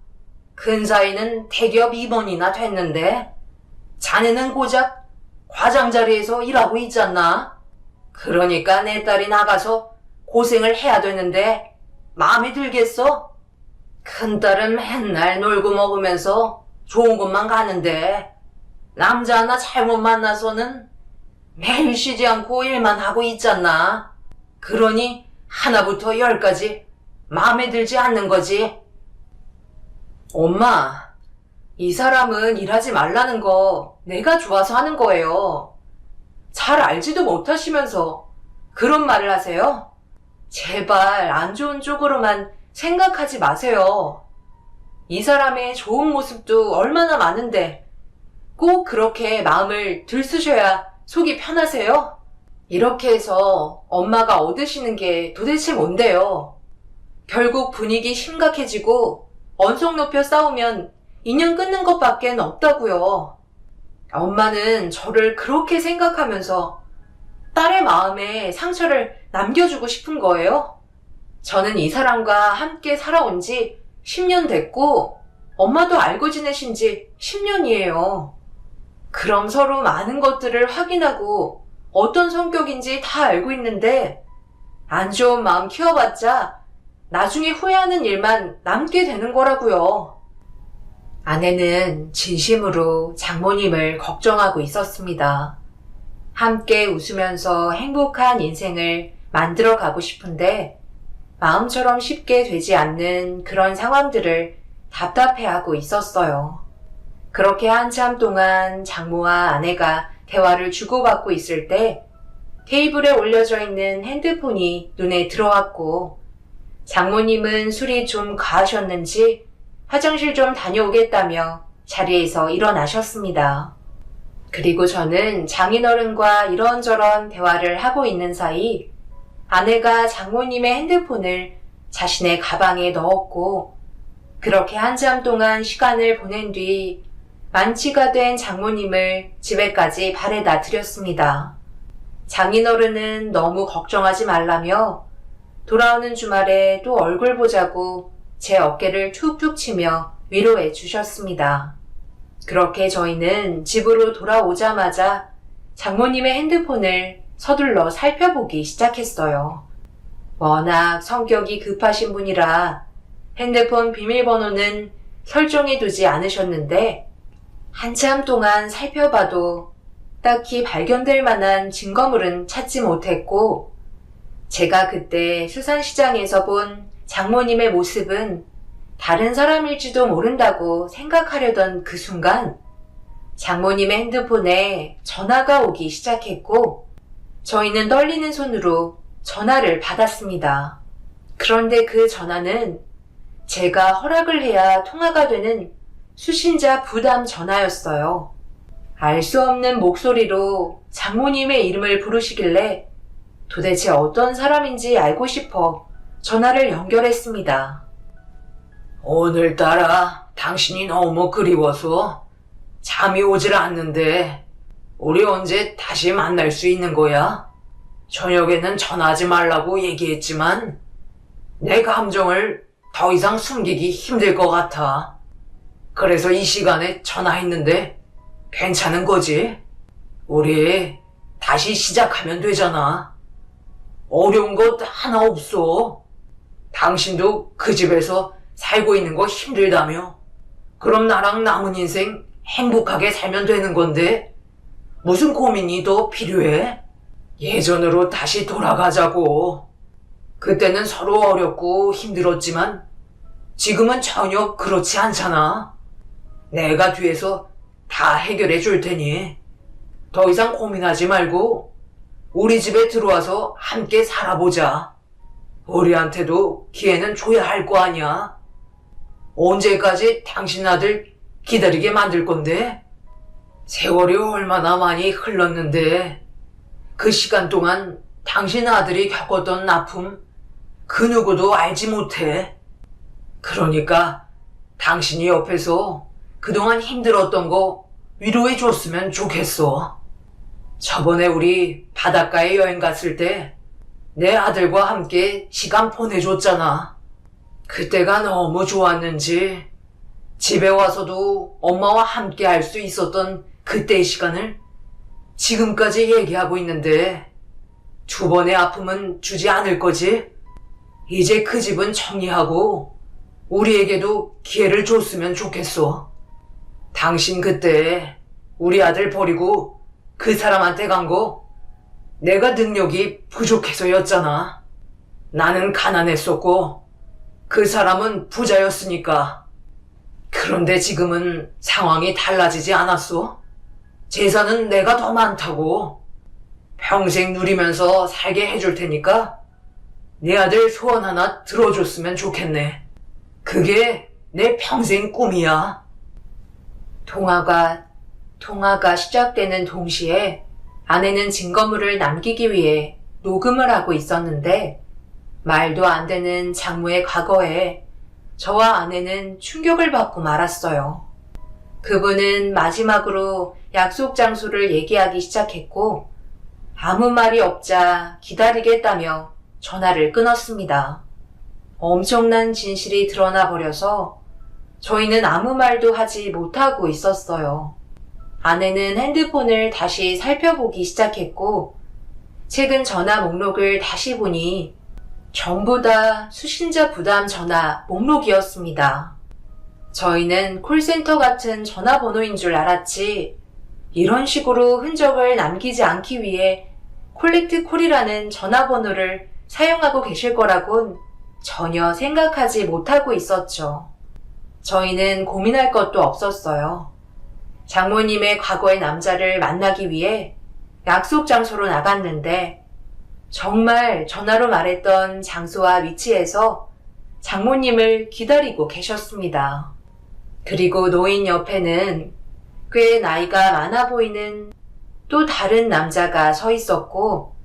큰 사이는 대기업 임원이나 됐는데 자네는 고작 과장 자리에서 일하고 있잖아. 그러니까 내 딸이 나가서 고생을 해야 되는데 마음에 들겠어? 큰딸은 맨날 놀고 먹으면서 좋은 곳만 가는데 남자 하나 잘못 만나서는 매일 쉬지 않고 일만 하고 있잖아. 그러니 하나부터 열까지 마음에 들지 않는 거지. 엄마, 이 사람은 일하지 말라는 거 내가 좋아서 하는 거예요. 잘 알지도 못하시면서 그런 말을 하세요? 제발 안 좋은 쪽으로만 생각하지 마세요. 이 사람의 좋은 모습도 얼마나 많은데 꼭 그렇게 마음을 들쑤셔야 속이 편하세요? 이렇게 해서 엄마가 얻으시는 게 도대체 뭔데요? 결국 분위기 심각해지고 언성 높여 싸우면 인연 끊는 것밖엔 없다고요. 엄마는 저를 그렇게 생각하면서 딸의 마음에 상처를 남겨주고 싶은 거예요? 저는 이 사람과 함께 살아온 지 10년 됐고 엄마도 알고 지내신 지 10년이에요. 그럼 서로 많은 것들을 확인하고 어떤 성격인지 다 알고 있는데 안 좋은 마음 키워봤자 나중에 후회하는 일만 남게 되는 거라고요. 아내는 진심으로 장모님을 걱정하고 있었습니다. 함께 웃으면서 행복한 인생을 만들어 가고 싶은데 마음처럼 쉽게 되지 않는 그런 상황들을 답답해하고 있었어요. 그렇게 한참 동안 장모와 아내가 대화를 주고받고 있을 때 테이블에 올려져 있는 핸드폰이 눈에 들어왔고 장모님은 술이 좀 과하셨는지 화장실 좀 다녀오겠다며 자리에서 일어나셨습니다. 그리고 저는 장인어른과 이런저런 대화를 하고 있는 사이 아내가 장모님의 핸드폰을 자신의 가방에 넣었고 그렇게 한참 동안 시간을 보낸 뒤 만취가 된 장모님을 집에까지 바래다 드렸습니다. 장인어른은 너무 걱정하지 말라며 돌아오는 주말에 또 얼굴 보자고 제 어깨를 툭툭 치며 위로해 주셨습니다. 그렇게 저희는 집으로 돌아오자마자 장모님의 핸드폰을 서둘러 살펴보기 시작했어요. 워낙 성격이 급하신 분이라 핸드폰 비밀번호는 설정해 두지 않으셨는데 한참 동안 살펴봐도 딱히 발견될 만한 증거물은 찾지 못했고 제가 그때 수산시장에서 본 장모님의 모습은 다른 사람일지도 모른다고 생각하려던 그 순간 장모님의 핸드폰에 전화가 오기 시작했고 저희는 떨리는 손으로 전화를 받았습니다. 그런데 그 전화는 제가 허락을 해야 통화가 되는 수신자 부담 전화였어요. 알 수 없는 목소리로 장모님의 이름을 부르시길래 도대체 어떤 사람인지 알고 싶어 전화를 연결했습니다. 오늘따라 당신이 너무 그리워서 잠이 오질 않는데 우리 언제 다시 만날 수 있는 거야? 저녁에는 전화하지 말라고 얘기했지만 내 감정을 더 이상 숨기기 힘들 것 같아. 그래서 이 시간에 전화했는데 괜찮은 거지? 우리 다시 시작하면 되잖아. 어려운 것 하나 없어. 당신도 그 집에서 살고 있는 거 힘들다며. 그럼 나랑 남은 인생 행복하게 살면 되는 건데 무슨 고민이 더 필요해? 예전으로 다시 돌아가자고. 그때는 서로 어렵고 힘들었지만 지금은 전혀 그렇지 않잖아. 내가 뒤에서 다 해결해 줄 테니 더 이상 고민하지 말고 우리 집에 들어와서 함께 살아보자. 우리한테도 기회는 줘야 할 거 아니야. 언제까지 당신 아들 기다리게 만들 건데? 세월이 얼마나 많이 흘렀는데 그 시간 동안 당신 아들이 겪었던 아픔 그 누구도 알지 못해. 그러니까 당신이 옆에서 그동안 힘들었던 거 위로해 줬으면 좋겠어. 저번에 우리 바닷가에 여행 갔을 때 내 아들과 함께 시간 보내줬잖아. 그때가 너무 좋았는지 집에 와서도 엄마와 함께 할 수 있었던 그때의 시간을 지금까지 얘기하고 있는데 두 번의 아픔은 주지 않을 거지? 이제 그 집은 정리하고 우리에게도 기회를 줬으면 좋겠어. 당신 그때 우리 아들 버리고 그 사람한테 간 거 내가 능력이 부족해서였잖아. 나는 가난했었고 그 사람은 부자였으니까. 그런데 지금은 상황이 달라지지 않았어? 재산은 내가 더 많다고. 평생 누리면서 살게 해줄 테니까 내 아들 소원 하나 들어줬으면 좋겠네. 그게 내 평생 꿈이야. 통화가 시작되는 동시에 아내는 증거물을 남기기 위해 녹음을 하고 있었는데 말도 안 되는 장모의 과거에 저와 아내는 충격을 받고 말았어요. 그분은 마지막으로 약속 장소를 얘기하기 시작했고 아무 말이 없자 기다리겠다며 전화를 끊었습니다. 엄청난 진실이 드러나 버려서 저희는 아무 말도 하지 못하고 있었어요. 아내는 핸드폰을 다시 살펴보기 시작했고 최근 전화 목록을 다시 보니 전부 다 수신자 부담 전화 목록이었습니다. 저희는 콜센터 같은 전화번호인 줄 알았지 이런 식으로 흔적을 남기지 않기 위해 콜렉트 콜이라는 전화번호를 사용하고 계실 거라곤 전혀 생각하지 못하고 있었죠. 저희는 고민할 것도 없었어요. 장모님의 과거의 남자를 만나기 위해 약속 장소로 나갔는데 정말 전화로 말했던 장소와 위치에서 장모님을 기다리고 계셨습니다. 그리고 노인 옆에는 꽤 나이가 많아 보이는 또 다른 남자가 서 있었고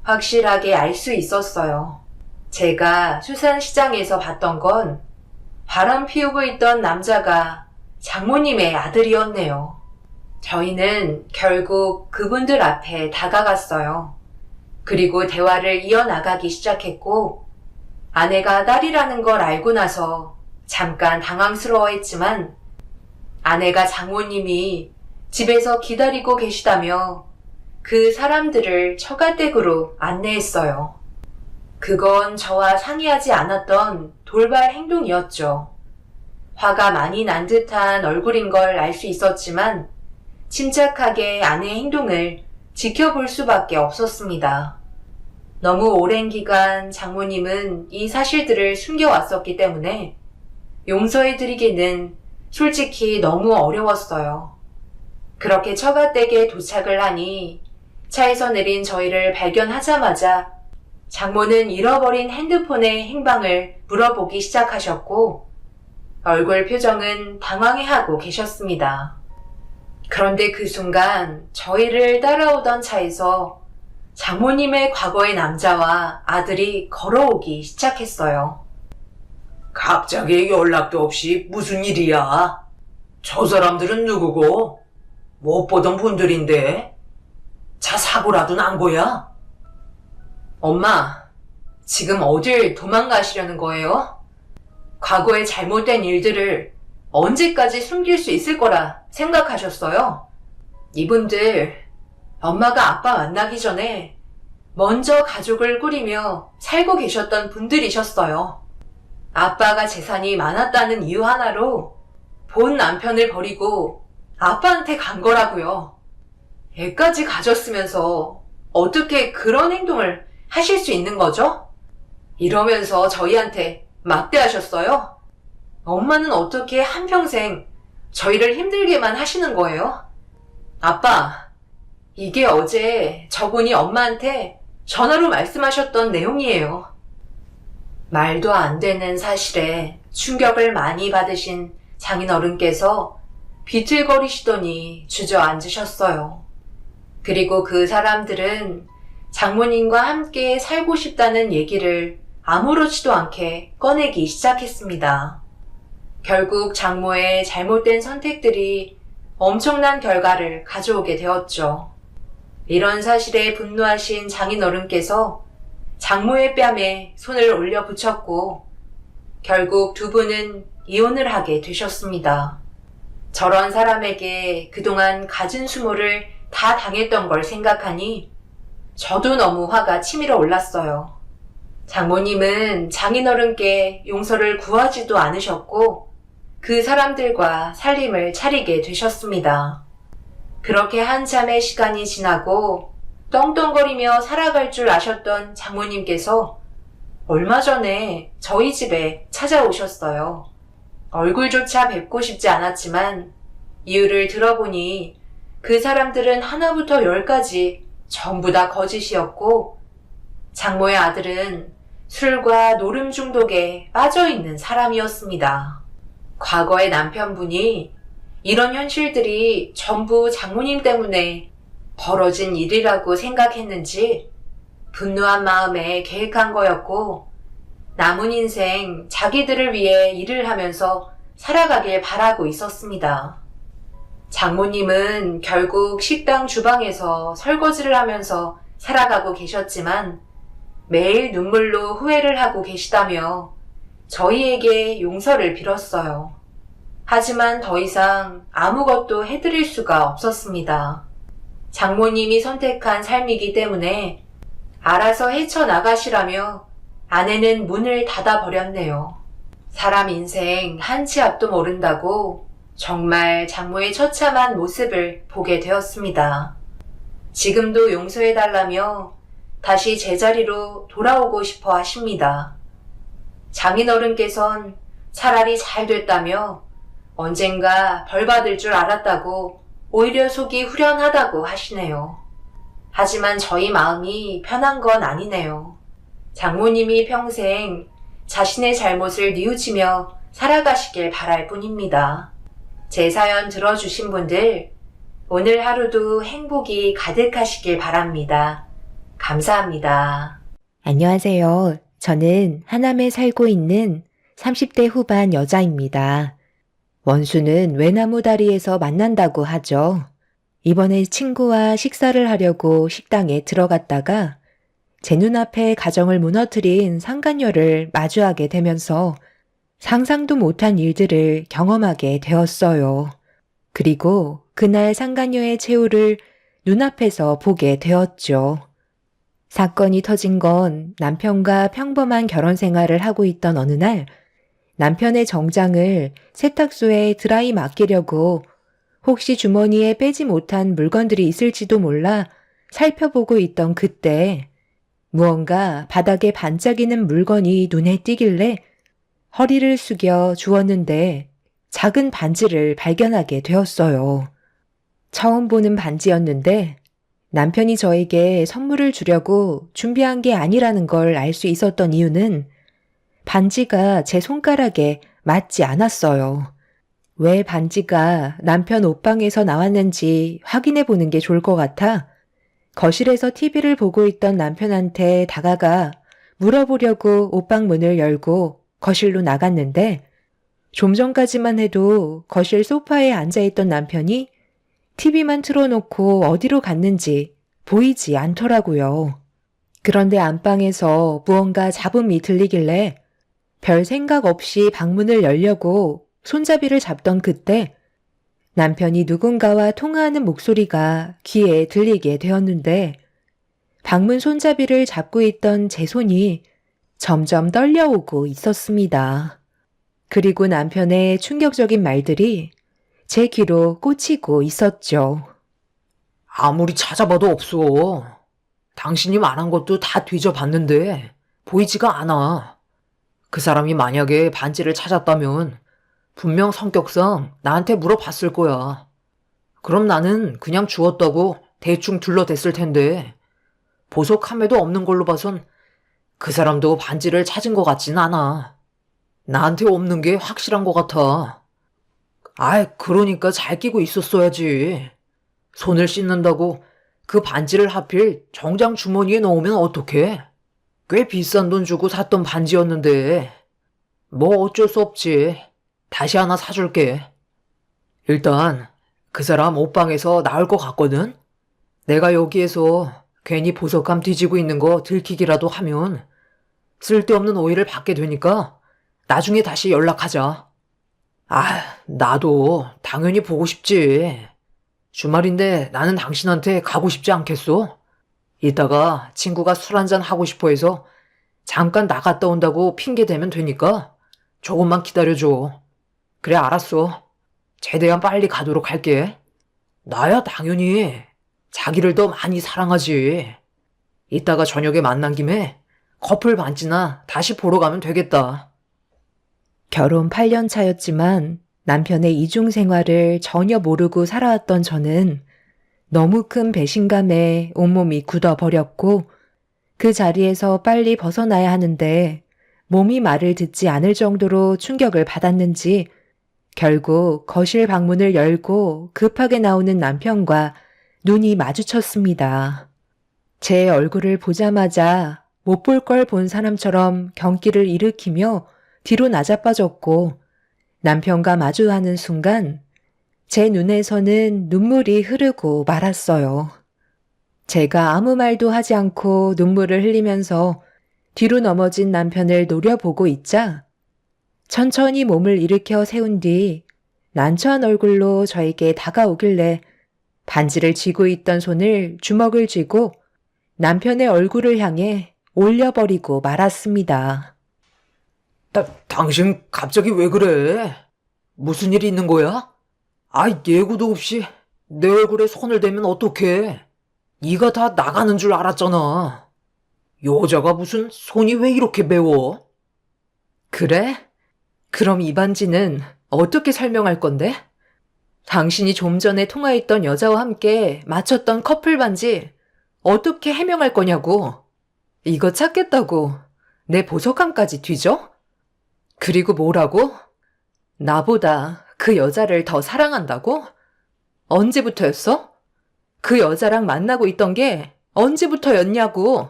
확실하게 알 수 있었어요. 제가 수산시장에서 봤던 건 바람 피우고 있던 남자가 장모님의 아들이었네요. 저희는 결국 그분들 앞에 다가갔어요. 그리고 대화를 이어나가기 시작했고 아내가 딸이라는 걸 알고 나서 잠깐 당황스러워했지만 아내가 장모님이 집에서 기다리고 계시다며 그 사람들을 처가댁으로 안내했어요. 그건 저와 상의하지 않았던 돌발 행동이었죠. 화가 많이 난 듯한 얼굴인 걸 알 수 있었지만 침착하게 아내의 행동을 지켜볼 수밖에 없었습니다. 너무 오랜 기간 장모님은 이 사실들을 숨겨왔었기 때문에 용서해드리기는 솔직히 너무 어려웠어요. 그렇게 처갓댁에 도착을 하니 차에서 내린 저희를 발견하자마자 장모는 잃어버린 핸드폰의 행방을 물어보기 시작하셨고 얼굴 표정은 당황해하고 계셨습니다. 그런데 그 순간 저희를 따라오던 차에서 장모님의 과거의 남자와 아들이 걸어오기 시작했어요. 갑자기 연락도 없이 무슨 일이야? 저 사람들은 누구고? 못 보던 분들인데? 차 사고라도 난 거야? 엄마, 지금 어딜 도망가시려는 거예요? 과거의 잘못된 일들을 언제까지 숨길 수 있을 거라 생각하셨어요? 이분들, 엄마가 아빠 만나기 전에 먼저 가족을 꾸리며 살고 계셨던 분들이셨어요. 아빠가 재산이 많았다는 이유 하나로 본 남편을 버리고 아빠한테 간 거라고요. 애까지 가졌으면서 어떻게 그런 행동을 하실 수 있는 거죠? 이러면서 저희한테 막대하셨어요? 엄마는 어떻게 한평생 저희를 힘들게만 하시는 거예요? 아빠, 이게 어제 저분이 엄마한테 전화로 말씀하셨던 내용이에요. 말도 안 되는 사실에 충격을 많이 받으신 장인어른께서 비틀거리시더니 주저앉으셨어요. 그리고 그 사람들은 장모님과 함께 살고 싶다는 얘기를 아무렇지도 않게 꺼내기 시작했습니다. 결국 장모의 잘못된 선택들이 엄청난 결과를 가져오게 되었죠. 이런 사실에 분노하신 장인어른께서 장모의 뺨에 손을 올려 붙였고 결국 두 분은 이혼을 하게 되셨습니다. 저런 사람에게 그동안 갖은 수모를 다 당했던 걸 생각하니 저도 너무 화가 치밀어 올랐어요. 장모님은 장인어른께 용서를 구하지도 않으셨고 그 사람들과 살림을 차리게 되셨습니다. 그렇게 한참의 시간이 지나고 떵떵거리며 살아갈 줄 아셨던 장모님께서 얼마 전에 저희 집에 찾아오셨어요. 얼굴조차 뵙고 싶지 않았지만 이유를 들어보니 그 사람들은 하나부터 열까지 전부 다 거짓이었고 장모의 아들은 술과 노름 중독에 빠져있는 사람이었습니다. 과거의 남편분이 이런 현실들이 전부 장모님 때문에 벌어진 일이라고 생각했는지 분노한 마음에 계획한 거였고 남은 인생 자기들을 위해 일을 하면서 살아가길 바라고 있었습니다. 장모님은 결국 식당 주방에서 설거지를 하면서 살아가고 계셨지만 매일 눈물로 후회를 하고 계시다며 저희에게 용서를 빌었어요. 하지만 더 이상 아무것도 해드릴 수가 없었습니다. 장모님이 선택한 삶이기 때문에 알아서 헤쳐나가시라며 아내는 문을 닫아버렸네요. 사람 인생 한 치 앞도 모른다고 정말 장모의 처참한 모습을 보게 되었습니다. 지금도 용서해달라며 다시 제자리로 돌아오고 싶어 하십니다. 장인어른께선 차라리 잘 됐다며 언젠가 벌 받을 줄 알았다고 오히려 속이 후련하다고 하시네요. 하지만 저희 마음이 편한 건 아니네요. 장모님이 평생 자신의 잘못을 뉘우치며 살아가시길 바랄 뿐입니다. 제 사연 들어주신 분들, 오늘 하루도 행복이 가득하시길 바랍니다. 감사합니다. 안녕하세요. 저는 하남에 살고 있는 30대 후반 여자입니다. 원수는 외나무 다리에서 만난다고 하죠. 이번에 친구와 식사를 하려고 식당에 들어갔다가 제 눈앞에 가정을 무너뜨린 상간녀를 마주하게 되면서 상상도 못한 일들을 경험하게 되었어요. 그리고 그날 상간녀의 최후를 눈앞에서 보게 되었죠. 사건이 터진 건 남편과 평범한 결혼 생활을 하고 있던 어느 날 남편의 정장을 세탁소에 드라이 맡기려고 혹시 주머니에 빼지 못한 물건들이 있을지도 몰라 살펴보고 있던 그때 무언가 바닥에 반짝이는 물건이 눈에 띄길래 허리를 숙여 주었는데 작은 반지를 발견하게 되었어요. 처음 보는 반지였는데 남편이 저에게 선물을 주려고 준비한 게 아니라는 걸 알 수 있었던 이유는 반지가 제 손가락에 맞지 않았어요. 왜 반지가 남편 옷방에서 나왔는지 확인해 보는 게 좋을 것 같아 거실에서 TV를 보고 있던 남편한테 다가가 물어보려고 옷방 문을 열고 거실로 나갔는데 좀 전까지만 해도 거실 소파에 앉아있던 남편이 TV만 틀어놓고 어디로 갔는지 보이지 않더라고요. 그런데 안방에서 무언가 잡음이 들리길래 별 생각 없이 방문을 열려고 손잡이를 잡던 그때 남편이 누군가와 통화하는 목소리가 귀에 들리게 되었는데 방문 손잡이를 잡고 있던 제 손이 점점 떨려오고 있었습니다. 그리고 남편의 충격적인 말들이 제 귀로 꽂히고 있었죠. 아무리 찾아봐도 없어. 당신이 말한 것도 다 뒤져봤는데 보이지가 않아. 그 사람이 만약에 반지를 찾았다면 분명 성격상 나한테 물어봤을 거야. 그럼 나는 그냥 주웠다고 대충 둘러댔을 텐데 보석함에도 없는 걸로 봐선 그 사람도 반지를 찾은 것 같진 않아. 나한테 없는 게 확실한 것 같아. 그러니까 잘 끼고 있었어야지. 손을 씻는다고 그 반지를 하필 정장 주머니에 넣으면 어떡해? 꽤 비싼 돈 주고 샀던 반지였는데. 뭐 어쩔 수 없지. 다시 하나 사줄게. 일단 그 사람 옷방에서 나올 것 같거든? 내가 여기에서 괜히 보석감 뒤지고 있는 거 들키기라도 하면 쓸데없는 오해를 받게 되니까 나중에 다시 연락하자. 나도 당연히 보고 싶지. 주말인데 나는 당신한테 가고 싶지 않겠어? 이따가 친구가 술 한잔 하고 싶어 해서 잠깐 나갔다 온다고 핑계 대면 되니까 조금만 기다려줘. 그래, 알았어. 최대한 빨리 가도록 할게. 나야 당연히 자기를 더 많이 사랑하지. 이따가 저녁에 만난 김에 커플 반지나 다시 보러 가면 되겠다. 결혼 8년 차였지만 남편의 이중 생활을 전혀 모르고 살아왔던 저는 너무 큰 배신감에 온몸이 굳어버렸고 그 자리에서 빨리 벗어나야 하는데 몸이 말을 듣지 않을 정도로 충격을 받았는지 결국 거실 방문을 열고 급하게 나오는 남편과 눈이 마주쳤습니다. 제 얼굴을 보자마자 못 볼 걸 본 사람처럼 경기를 일으키며 뒤로 나자빠졌고 남편과 마주하는 순간 제 눈에서는 눈물이 흐르고 말았어요. 제가 아무 말도 하지 않고 눈물을 흘리면서 뒤로 넘어진 남편을 노려보고 있자 천천히 몸을 일으켜 세운 뒤 난처한 얼굴로 저에게 다가오길래 반지를 쥐고 있던 손을 주먹을 쥐고 남편의 얼굴을 향해 올려버리고 말았습니다. 당신 갑자기 왜 그래? 무슨 일이 있는 거야? 예고도 없이 내 얼굴에 손을 대면 어떡해? 네가 다 나가는 줄 알았잖아. 여자가 무슨 손이 왜 이렇게 매워? 그래? 그럼 이 반지는 어떻게 설명할 건데? 당신이 좀 전에 통화했던 여자와 함께 맞췄던 커플 반지 어떻게 해명할 거냐고. 이거 찾겠다고 내 보석함까지 뒤져? 그리고 뭐라고? 나보다 그 여자를 더 사랑한다고? 언제부터였어? 그 여자랑 만나고 있던 게 언제부터였냐고.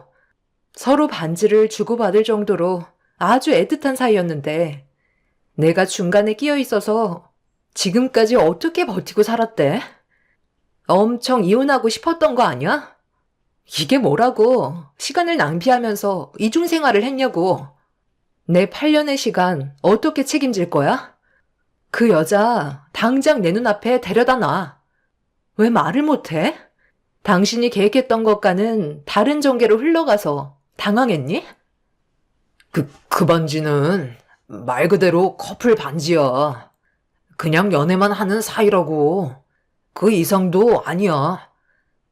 서로 반지를 주고받을 정도로 아주 애틋한 사이였는데 내가 중간에 끼어 있어서 지금까지 어떻게 버티고 살았대? 엄청 이혼하고 싶었던 거 아니야? 이게 뭐라고 시간을 낭비하면서 이중생활을 했냐고. 내 8년의 시간 어떻게 책임질 거야? 그 여자 당장 내 눈앞에 데려다 놔. 왜 말을 못해? 당신이 계획했던 것과는 다른 전개로 흘러가서 당황했니? 그 반지는 말 그대로 커플 반지야. 그냥 연애만 하는 사이라고. 그 이상도 아니야.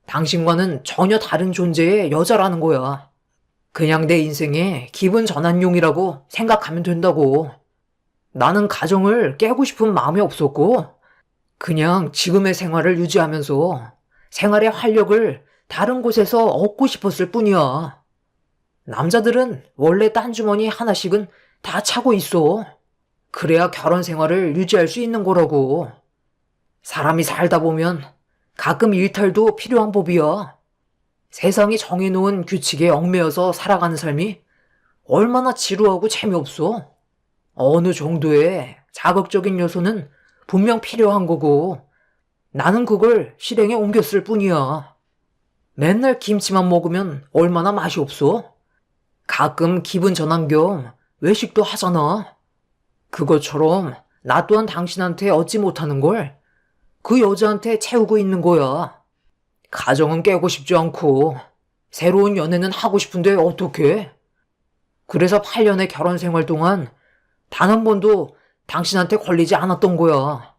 당신과는 전혀 다른 존재의 여자라는 거야. 그냥 내 인생의 기분 전환용이라고 생각하면 된다고. 나는 가정을 깨고 싶은 마음이 없었고, 그냥 지금의 생활을 유지하면서 생활의 활력을 다른 곳에서 얻고 싶었을 뿐이야. 남자들은 원래 딴주머니 하나씩은 다 차고 있어. 그래야 결혼 생활을 유지할 수 있는 거라고. 사람이 살다 보면 가끔 일탈도 필요한 법이야. 세상이 정해놓은 규칙에 얽매여서 살아가는 삶이 얼마나 지루하고 재미없어. 어느 정도의 자극적인 요소는 분명 필요한 거고, 나는 그걸 실행에 옮겼을 뿐이야. 맨날 김치만 먹으면 얼마나 맛이 없어? 가끔 기분 전환 겸 외식도 하잖아. 그것처럼 나 또한 당신한테 얻지 못하는 걸 그 여자한테 채우고 있는 거야. 가정은 깨고 싶지 않고 새로운 연애는 하고 싶은데 어떡해? 그래서 8년의 결혼 생활 동안 단 한 번도 당신한테 걸리지 않았던 거야.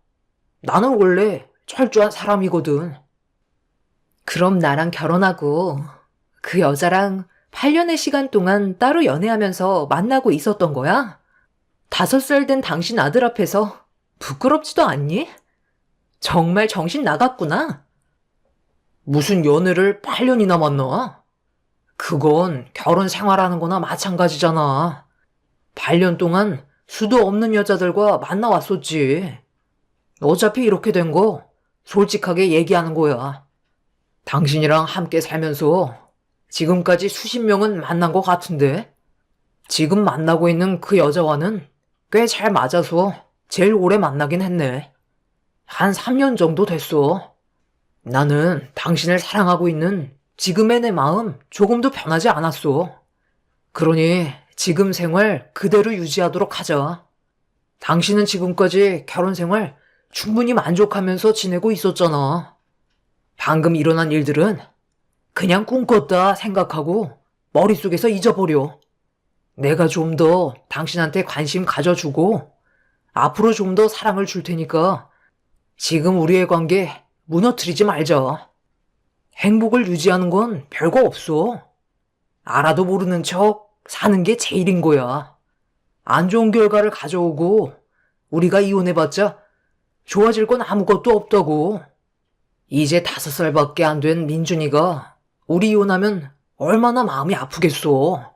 나는 원래 철저한 사람이거든. 그럼 나랑 결혼하고 그 여자랑 8년의 시간 동안 따로 연애하면서 만나고 있었던 거야? 5살 된 당신 아들 앞에서 부끄럽지도 않니? 정말 정신 나갔구나. 무슨 연애를 8년이나 만나? 그건 결혼 생활하는 거나 마찬가지잖아. 8년 동안 수도 없는 여자들과 만나왔었지. 어차피 이렇게 된 거 솔직하게 얘기하는 거야. 당신이랑 함께 살면서 지금까지 수십 명은 만난 것 같은데, 지금 만나고 있는 그 여자와는 꽤 잘 맞아서 제일 오래 만나긴 했네. 한 3년 정도 됐어. 나는 당신을 사랑하고 있는 지금의 내 마음 조금도 변하지 않았어. 그러니 지금 생활 그대로 유지하도록 하자. 당신은 지금까지 결혼 생활 충분히 만족하면서 지내고 있었잖아. 방금 일어난 일들은 그냥 꿈 꿨다 생각하고 머릿속에서 잊어버려. 내가 좀 더 당신한테 관심 가져주고 앞으로 좀 더 사랑을 줄 테니까 지금 우리의 관계 무너뜨리지 말자. 행복을 유지하는 건 별거 없어. 알아도 모르는 척 사는 게 제일인 거야. 안 좋은 결과를 가져오고 우리가 이혼해봤자 좋아질 건 아무것도 없다고. 이제 5살밖에 안 된 민준이가 우리 이혼하면 얼마나 마음이 아프겠어.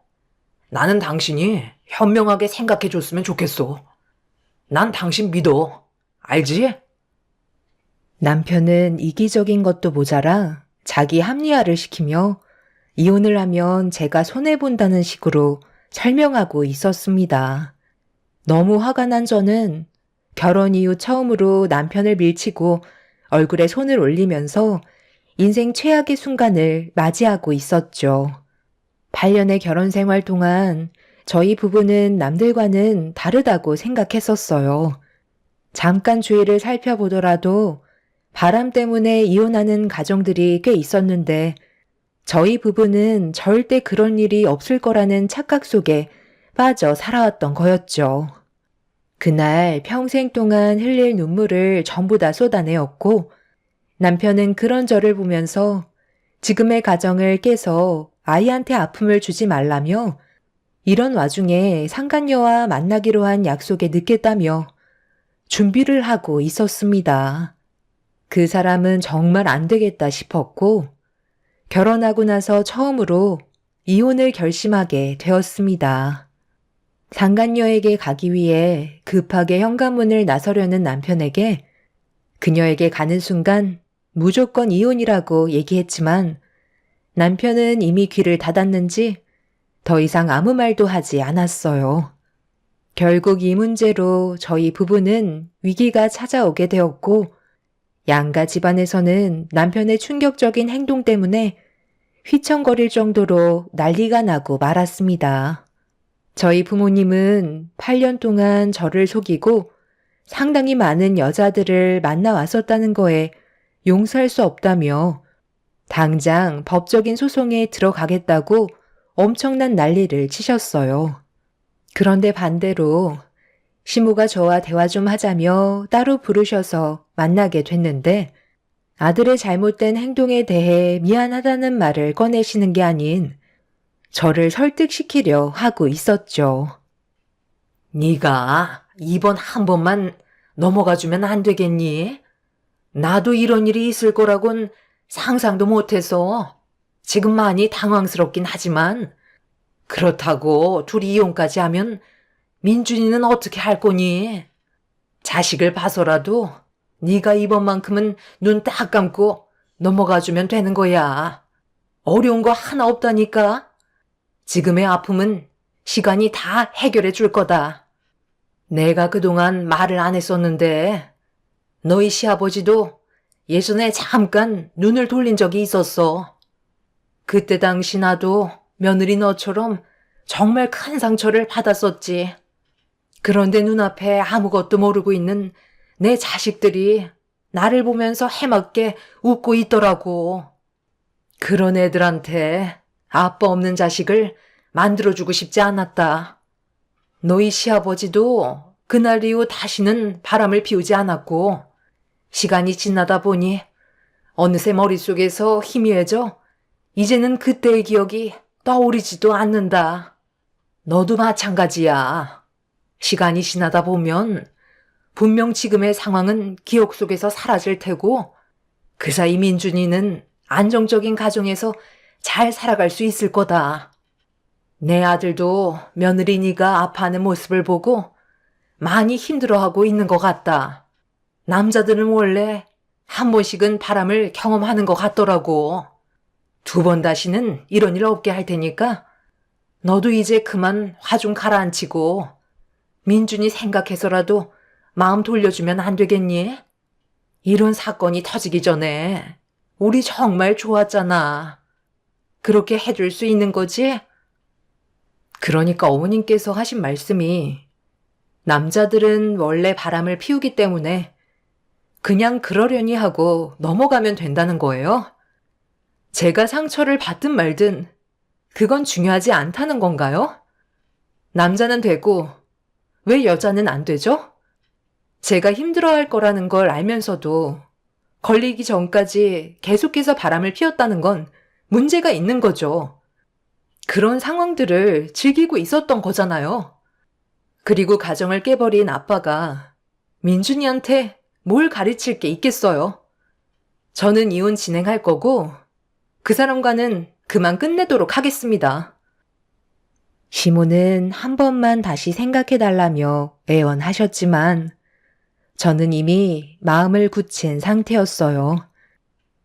나는 당신이 현명하게 생각해줬으면 좋겠어. 난 당신 믿어. 알지? 남편은 이기적인 것도 모자라 자기 합리화를 시키며 이혼을 하면 제가 손해본다는 식으로 설명하고 있었습니다. 너무 화가 난 저는 결혼 이후 처음으로 남편을 밀치고 얼굴에 손을 올리면서 인생 최악의 순간을 맞이하고 있었죠. 8년의 결혼 생활 동안 저희 부부는 남들과는 다르다고 생각했었어요. 잠깐 주위를 살펴보더라도 바람 때문에 이혼하는 가정들이 꽤 있었는데 저희 부부는 절대 그런 일이 없을 거라는 착각 속에 빠져 살아왔던 거였죠. 그날 평생 동안 흘릴 눈물을 전부 다 쏟아내었고 남편은 그런 저를 보면서 지금의 가정을 깨서 아이한테 아픔을 주지 말라며 이런 와중에 상간녀와 만나기로 한 약속에 늦겠다며 준비를 하고 있었습니다. 그 사람은 정말 안 되겠다 싶었고 결혼하고 나서 처음으로 이혼을 결심하게 되었습니다. 상간녀에게 가기 위해 급하게 현관문을 나서려는 남편에게 그녀에게 가는 순간 무조건 이혼이라고 얘기했지만 남편은 이미 귀를 닫았는지 더 이상 아무 말도 하지 않았어요. 결국 이 문제로 저희 부부는 위기가 찾아오게 되었고 양가 집안에서는 남편의 충격적인 행동 때문에 휘청거릴 정도로 난리가 나고 말았습니다. 저희 부모님은 8년 동안 저를 속이고 상당히 많은 여자들을 만나왔었다는 거에 용서할 수 없다며 당장 법적인 소송에 들어가겠다고 엄청난 난리를 치셨어요. 그런데 반대로 시모가 저와 대화 좀 하자며 따로 부르셔서 만나게 됐는데 아들의 잘못된 행동에 대해 미안하다는 말을 꺼내시는 게 아닌 저를 설득시키려 하고 있었죠. 네가 이번 한 번만 넘어가주면 안 되겠니? 나도 이런 일이 있을 거라곤 상상도 못해서 지금 많이 당황스럽긴 하지만 그렇다고 둘이 이혼까지 하면 민준이는 어떻게 할 거니? 자식을 봐서라도 네가 이번만큼은 눈 딱 감고 넘어가주면 되는 거야. 어려운 거 하나 없다니까. 지금의 아픔은 시간이 다 해결해 줄 거다. 내가 그동안 말을 안 했었는데 너희 시아버지도 예전에 잠깐 눈을 돌린 적이 있었어. 그때 당시 나도 며느리 너처럼 정말 큰 상처를 받았었지. 그런데 눈앞에 아무것도 모르고 있는 내 자식들이 나를 보면서 해맑게 웃고 있더라고. 그런 애들한테 아빠 없는 자식을 만들어주고 싶지 않았다. 너희 시아버지도 그날 이후 다시는 바람을 피우지 않았고 시간이 지나다 보니 어느새 머릿속에서 희미해져 이제는 그때의 기억이 떠오르지도 않는다. 너도 마찬가지야. 시간이 지나다 보면 분명 지금의 상황은 기억 속에서 사라질 테고 그 사이 민준이는 안정적인 가정에서 잘 살아갈 수 있을 거다. 내 아들도 며느리 네가 아파하는 모습을 보고 많이 힘들어하고 있는 것 같다. 남자들은 원래 한 번씩은 바람을 경험하는 것 같더라고. 2번 다시는 이런 일 없게 할 테니까 너도 이제 그만 화 좀 가라앉히고 민준이 생각해서라도 마음 돌려주면 안 되겠니? 이런 사건이 터지기 전에 우리 정말 좋았잖아. 그렇게 해줄 수 있는 거지? 그러니까 어머님께서 하신 말씀이 남자들은 원래 바람을 피우기 때문에 그냥 그러려니 하고 넘어가면 된다는 거예요? 제가 상처를 받든 말든 그건 중요하지 않다는 건가요? 남자는 되고 왜 여자는 안 되죠? 제가 힘들어할 거라는 걸 알면서도 걸리기 전까지 계속해서 바람을 피웠다는 건 문제가 있는 거죠. 그런 상황들을 즐기고 있었던 거잖아요. 그리고 가정을 깨버린 아빠가 민준이한테 뭘 가르칠 게 있겠어요. 저는 이혼 진행할 거고 그 사람과는 그만 끝내도록 하겠습니다. 시모는 한 번만 다시 생각해달라며 애원하셨지만 저는 이미 마음을 굳힌 상태였어요.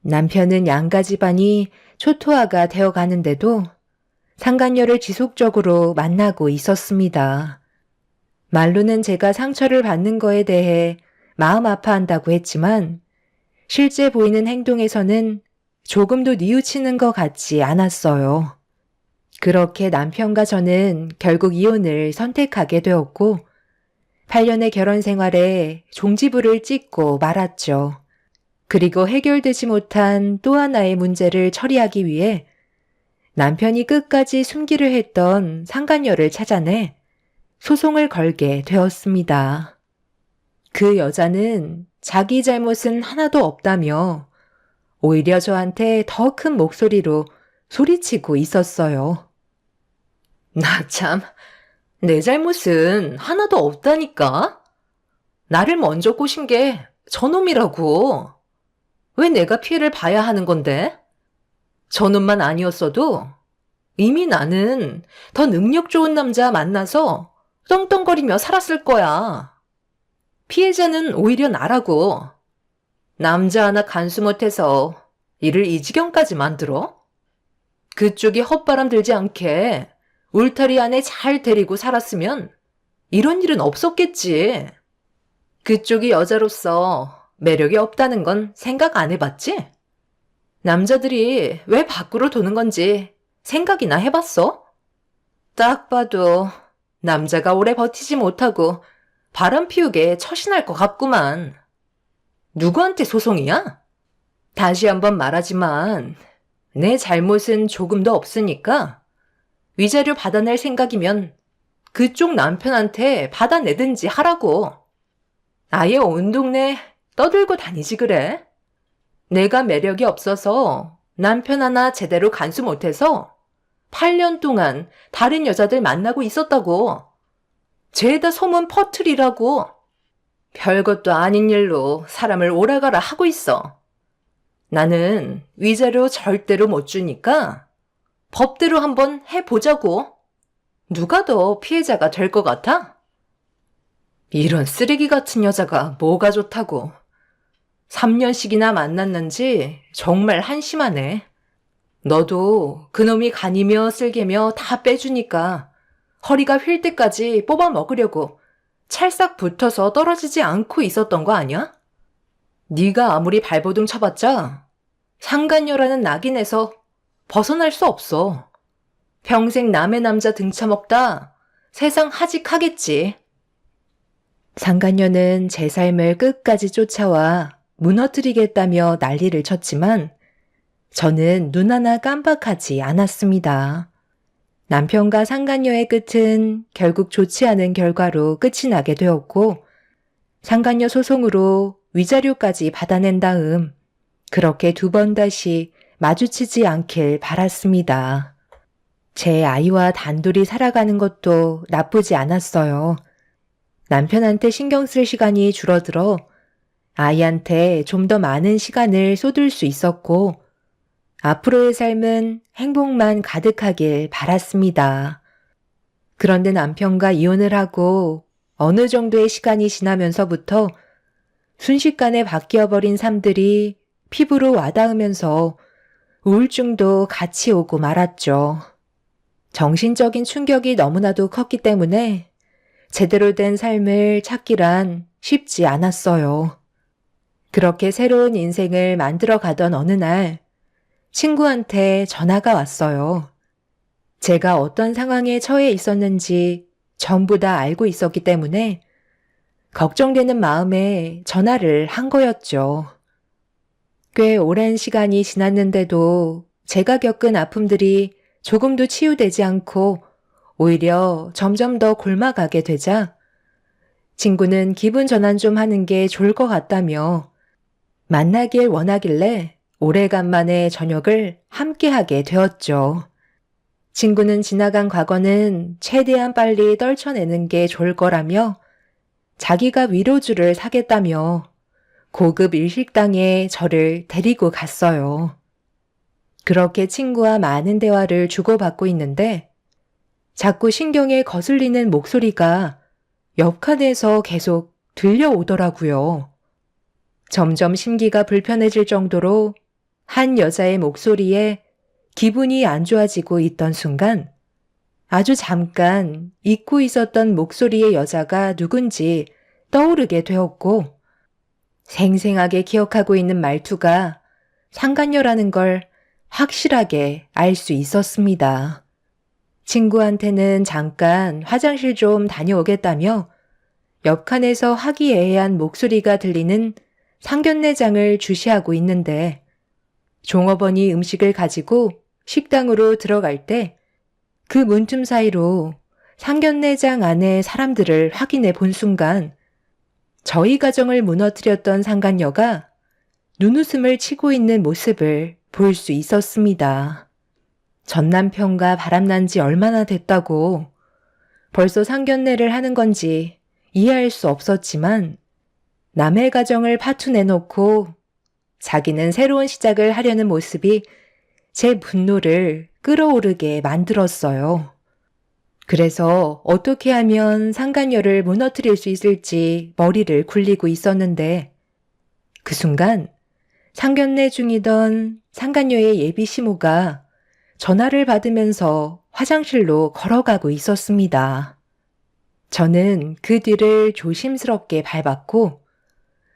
남편은 양가 집안이 초토화가 되어가는데도 상간녀를 지속적으로 만나고 있었습니다. 말로는 제가 상처를 받는 거에 대해 마음 아파한다고 했지만 실제 보이는 행동에서는 조금도 뉘우치는 것 같지 않았어요. 그렇게 남편과 저는 결국 이혼을 선택하게 되었고 8년의 결혼 생활에 종지부를 찍고 말았죠. 그리고 해결되지 못한 또 하나의 문제를 처리하기 위해 남편이 끝까지 숨기려 했던 상간녀를 찾아내 소송을 걸게 되었습니다. 그 여자는 자기 잘못은 하나도 없다며 오히려 저한테 더 큰 목소리로 소리치고 있었어요. 나 참, 내 잘못은 하나도 없다니까? 나를 먼저 꼬신 게 저놈이라고. 왜 내가 피해를 봐야 하는 건데? 저놈만 아니었어도 이미 나는 더 능력 좋은 남자 만나서 떵떵거리며 살았을 거야. 피해자는 오히려 나라고. 남자 하나 간수 못해서 일을 이 지경까지 만들어? 그쪽이 헛바람 들지 않게 울타리 안에 잘 데리고 살았으면 이런 일은 없었겠지. 그쪽이 여자로서 매력이 없다는 건 생각 안 해봤지? 남자들이 왜 밖으로 도는 건지 생각이나 해봤어? 딱 봐도 남자가 오래 버티지 못하고 바람 피우게 처신할 것 같구만. 누구한테 소송이야? 다시 한번 말하지만 내 잘못은 조금도 없으니까 위자료 받아낼 생각이면 그쪽 남편한테 받아내든지 하라고. 아예 온 동네 떠들고 다니지 그래? 내가 매력이 없어서 남편 하나 제대로 간수 못해서 8년 동안 다른 여자들 만나고 있었다고. 죄다 소문 퍼뜨리라고. 별것도 아닌 일로 사람을 오라가라 하고 있어. 나는 위자료 절대로 못 주니까 법대로 한번 해보자고. 누가 더 피해자가 될 것 같아? 이런 쓰레기 같은 여자가 뭐가 좋다고. 3년씩이나 만났는지 정말 한심하네. 너도 그놈이 간이며 쓸개며 다 빼주니까 허리가 휠 때까지 뽑아 먹으려고 찰싹 붙어서 떨어지지 않고 있었던 거 아니야? 네가 아무리 발버둥 쳐봤자 상간녀라는 낙인에서 벗어날 수 없어. 평생 남의 남자 등쳐먹다 세상 하직하겠지. 상간녀는 제 삶을 끝까지 쫓아와 무너뜨리겠다며 난리를 쳤지만 저는 눈 하나 깜빡하지 않았습니다. 남편과 상간녀의 끝은 결국 좋지 않은 결과로 끝이 나게 되었고 상간녀 소송으로 위자료까지 받아낸 다음 그렇게 2번 다시 마주치지 않길 바랐습니다. 제 아이와 단둘이 살아가는 것도 나쁘지 않았어요. 남편한테 신경 쓸 시간이 줄어들어 아이한테 좀 더 많은 시간을 쏟을 수 있었고 앞으로의 삶은 행복만 가득하길 바랐습니다. 그런데 남편과 이혼을 하고 어느 정도의 시간이 지나면서부터 순식간에 바뀌어버린 삶들이 피부로 와닿으면서 우울증도 같이 오고 말았죠. 정신적인 충격이 너무나도 컸기 때문에 제대로 된 삶을 찾기란 쉽지 않았어요. 그렇게 새로운 인생을 만들어 가던 어느 날 친구한테 전화가 왔어요. 제가 어떤 상황에 처해 있었는지 전부 다 알고 있었기 때문에 걱정되는 마음에 전화를 한 거였죠. 꽤 오랜 시간이 지났는데도 제가 겪은 아픔들이 조금도 치유되지 않고 오히려 점점 더 골마가게 되자 친구는 기분 전환 좀 하는 게 좋을 것 같다며 만나길 원하길래 오래간만에 저녁을 함께하게 되었죠. 친구는 지나간 과거는 최대한 빨리 떨쳐내는 게 좋을 거라며 자기가 위로주를 사겠다며 고급 일식당에 저를 데리고 갔어요. 그렇게 친구와 많은 대화를 주고받고 있는데 자꾸 신경에 거슬리는 목소리가 옆칸에서 계속 들려오더라고요. 점점 심기가 불편해질 정도로 한 여자의 목소리에 기분이 안 좋아지고 있던 순간 아주 잠깐 잊고 있었던 목소리의 여자가 누군지 떠오르게 되었고 생생하게 기억하고 있는 말투가 상간녀라는 걸 확실하게 알 수 있었습니다. 친구한테는 잠깐 화장실 좀 다녀오겠다며 옆칸에서 화기애애한 목소리가 들리는 상견례장을 주시하고 있는데 종업원이 음식을 가지고 식당으로 들어갈 때 그 문틈 사이로 상견례장 안에 사람들을 확인해 본 순간 저희 가정을 무너뜨렸던 상간녀가 눈웃음을 치고 있는 모습을 볼 수 있었습니다. 전 남편과 바람난 지 얼마나 됐다고 벌써 상견례를 하는 건지 이해할 수 없었지만 남의 가정을 파투내놓고 자기는 새로운 시작을 하려는 모습이 제 분노를 끌어오르게 만들었어요. 그래서 어떻게 하면 상간녀를 무너뜨릴 수 있을지 머리를 굴리고 있었는데 그 순간 상견례 중이던 상간녀의 예비 시모가 전화를 받으면서 화장실로 걸어가고 있었습니다. 저는 그 뒤를 조심스럽게 밟았고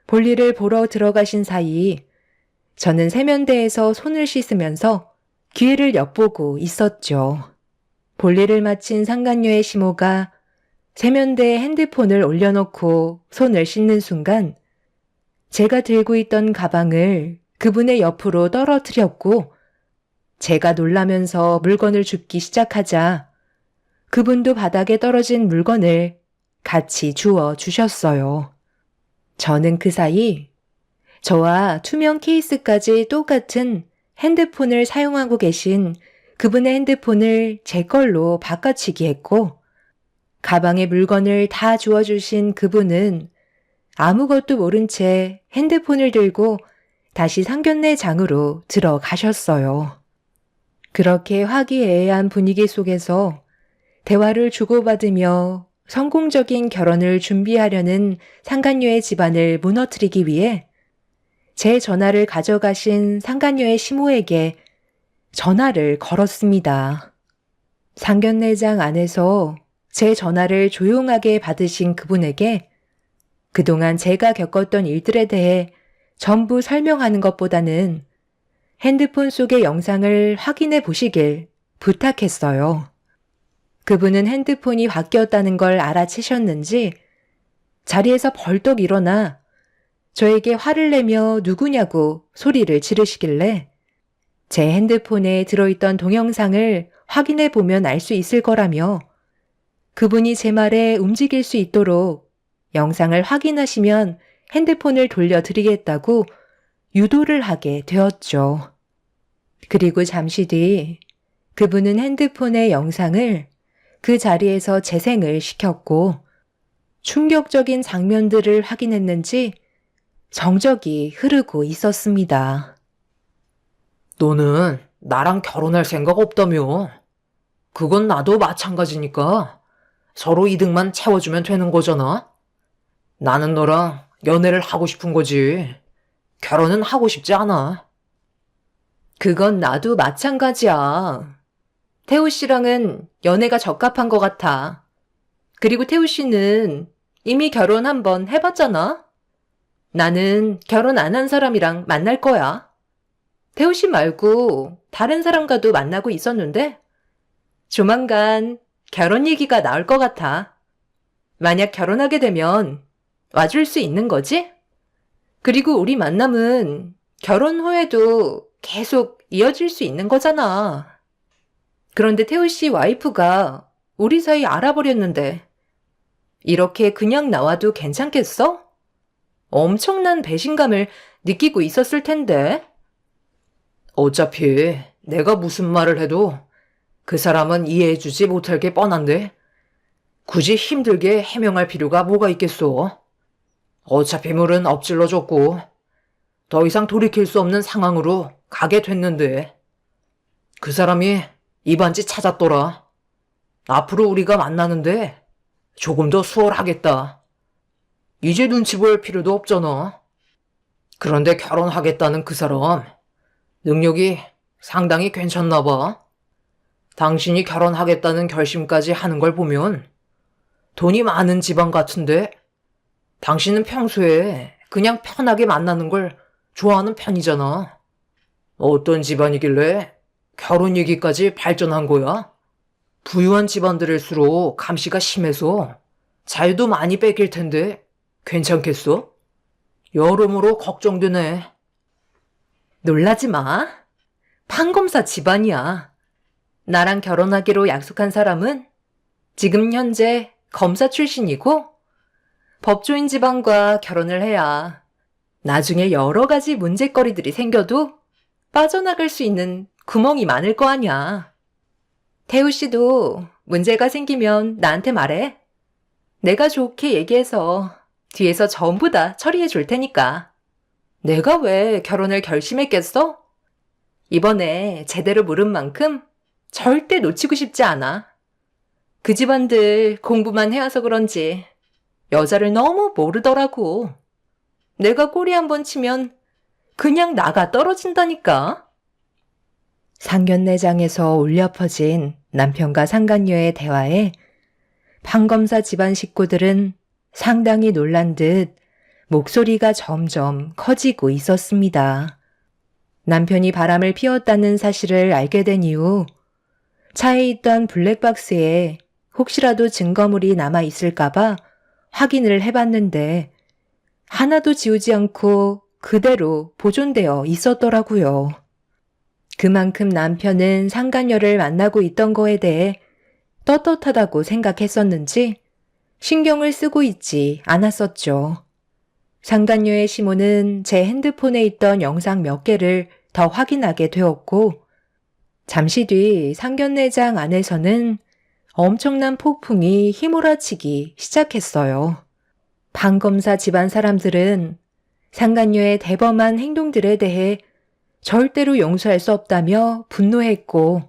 볼일을 보러 들어가신 사이 저는 세면대에서 손을 씻으면서 기회를 엿보고 있었죠. 볼일을 마친 상간녀의 시모가 세면대에 핸드폰을 올려놓고 손을 씻는 순간 제가 들고 있던 가방을 그분의 옆으로 떨어뜨렸고 제가 놀라면서 물건을 줍기 시작하자 그분도 바닥에 떨어진 물건을 같이 주워 주셨어요. 저는 그 사이 저와 투명 케이스까지 똑같은 핸드폰을 사용하고 계신 그분의 핸드폰을 제 걸로 바꿔치기 했고 가방에 물건을 다 주워주신 그분은 아무것도 모른 채 핸드폰을 들고 다시 상견례 장으로 들어가셨어요. 그렇게 화기애애한 분위기 속에서 대화를 주고받으며 성공적인 결혼을 준비하려는 상간녀의 집안을 무너뜨리기 위해 제 전화를 가져가신 상간녀의 시모에게 전화를 걸었습니다. 상견례장 안에서 제 전화를 조용하게 받으신 그분에게 그동안 제가 겪었던 일들에 대해 전부 설명하는 것보다는 핸드폰 속의 영상을 확인해 보시길 부탁했어요. 그분은 핸드폰이 바뀌었다는 걸 알아채셨는지 자리에서 벌떡 일어나 저에게 화를 내며 누구냐고 소리를 지르시길래 제 핸드폰에 들어있던 동영상을 확인해 보면 알 수 있을 거라며 그분이 제 말에 움직일 수 있도록 영상을 확인하시면 핸드폰을 돌려드리겠다고 유도를 하게 되었죠. 그리고 잠시 뒤 그분은 핸드폰의 영상을 그 자리에서 재생을 시켰고 충격적인 장면들을 확인했는지 정적이 흐르고 있었습니다. 너는 나랑 결혼할 생각 없다며. 그건 나도 마찬가지니까 서로 이득만 채워주면 되는 거잖아. 나는 너랑 연애를 하고 싶은 거지. 결혼은 하고 싶지 않아. 그건 나도 마찬가지야. 태우 씨랑은 연애가 적합한 것 같아. 그리고 태우 씨는 이미 결혼 한번 해봤잖아. 나는 결혼 안 한 사람이랑 만날 거야. 태우 씨 말고 다른 사람과도 만나고 있었는데 조만간 결혼 얘기가 나올 것 같아. 만약 결혼하게 되면 와줄 수 있는 거지? 그리고 우리 만남은 결혼 후에도 계속 이어질 수 있는 거잖아. 그런데 태우 씨 와이프가 우리 사이 알아버렸는데 이렇게 그냥 나와도 괜찮겠어? 엄청난 배신감을 느끼고 있었을 텐데. 어차피 내가 무슨 말을 해도 그 사람은 이해해주지 못할 게 뻔한데 굳이 힘들게 해명할 필요가 뭐가 있겠소. 어차피 물은 엎질러졌고 더 이상 돌이킬 수 없는 상황으로 가게 됐는데 그 사람이 이 반지 찾았더라. 앞으로 우리가 만나는데 조금 더 수월하겠다. 이제 눈치 볼 필요도 없잖아. 그런데 결혼하겠다는 그 사람 능력이 상당히 괜찮나 봐. 당신이 결혼하겠다는 결심까지 하는 걸 보면 돈이 많은 집안 같은데 당신은 평소에 그냥 편하게 만나는 걸 좋아하는 편이잖아. 어떤 집안이길래 결혼 얘기까지 발전한 거야? 부유한 집안들일수록 감시가 심해서 자유도 많이 뺏길 텐데 괜찮겠어? 여러모로 걱정되네. 놀라지 마. 판검사 집안이야. 나랑 결혼하기로 약속한 사람은 지금 현재 검사 출신이고 법조인 집안과 결혼을 해야 나중에 여러 가지 문제거리들이 생겨도 빠져나갈 수 있는 구멍이 많을 거 아니야. 태우 씨도 문제가 생기면 나한테 말해. 내가 좋게 얘기해서 뒤에서 전부 다 처리해 줄 테니까. 내가 왜 결혼을 결심했겠어? 이번에 제대로 물은 만큼 절대 놓치고 싶지 않아. 그 집안들 공부만 해와서 그런지 여자를 너무 모르더라고. 내가 꼬리 한번 치면 그냥 나가 떨어진다니까. 상견례장에서 울려 퍼진 남편과 상간녀의 대화에 판검사 집안 식구들은 상당히 놀란 듯 목소리가 점점 커지고 있었습니다. 남편이 바람을 피웠다는 사실을 알게 된 이후 차에 있던 블랙박스에 혹시라도 증거물이 남아 있을까봐 확인을 해봤는데 하나도 지우지 않고 그대로 보존되어 있었더라고요. 그만큼 남편은 상간녀를 만나고 있던 거에 대해 떳떳하다고 생각했었는지 신경을 쓰고 있지 않았었죠. 상간녀의 시모는 제 핸드폰에 있던 영상 몇 개를 더 확인하게 되었고 잠시 뒤 상견례장 안에서는 엄청난 폭풍이 휘몰아치기 시작했어요. 판검사 집안 사람들은 상간녀의 대범한 행동들에 대해 절대로 용서할 수 없다며 분노했고,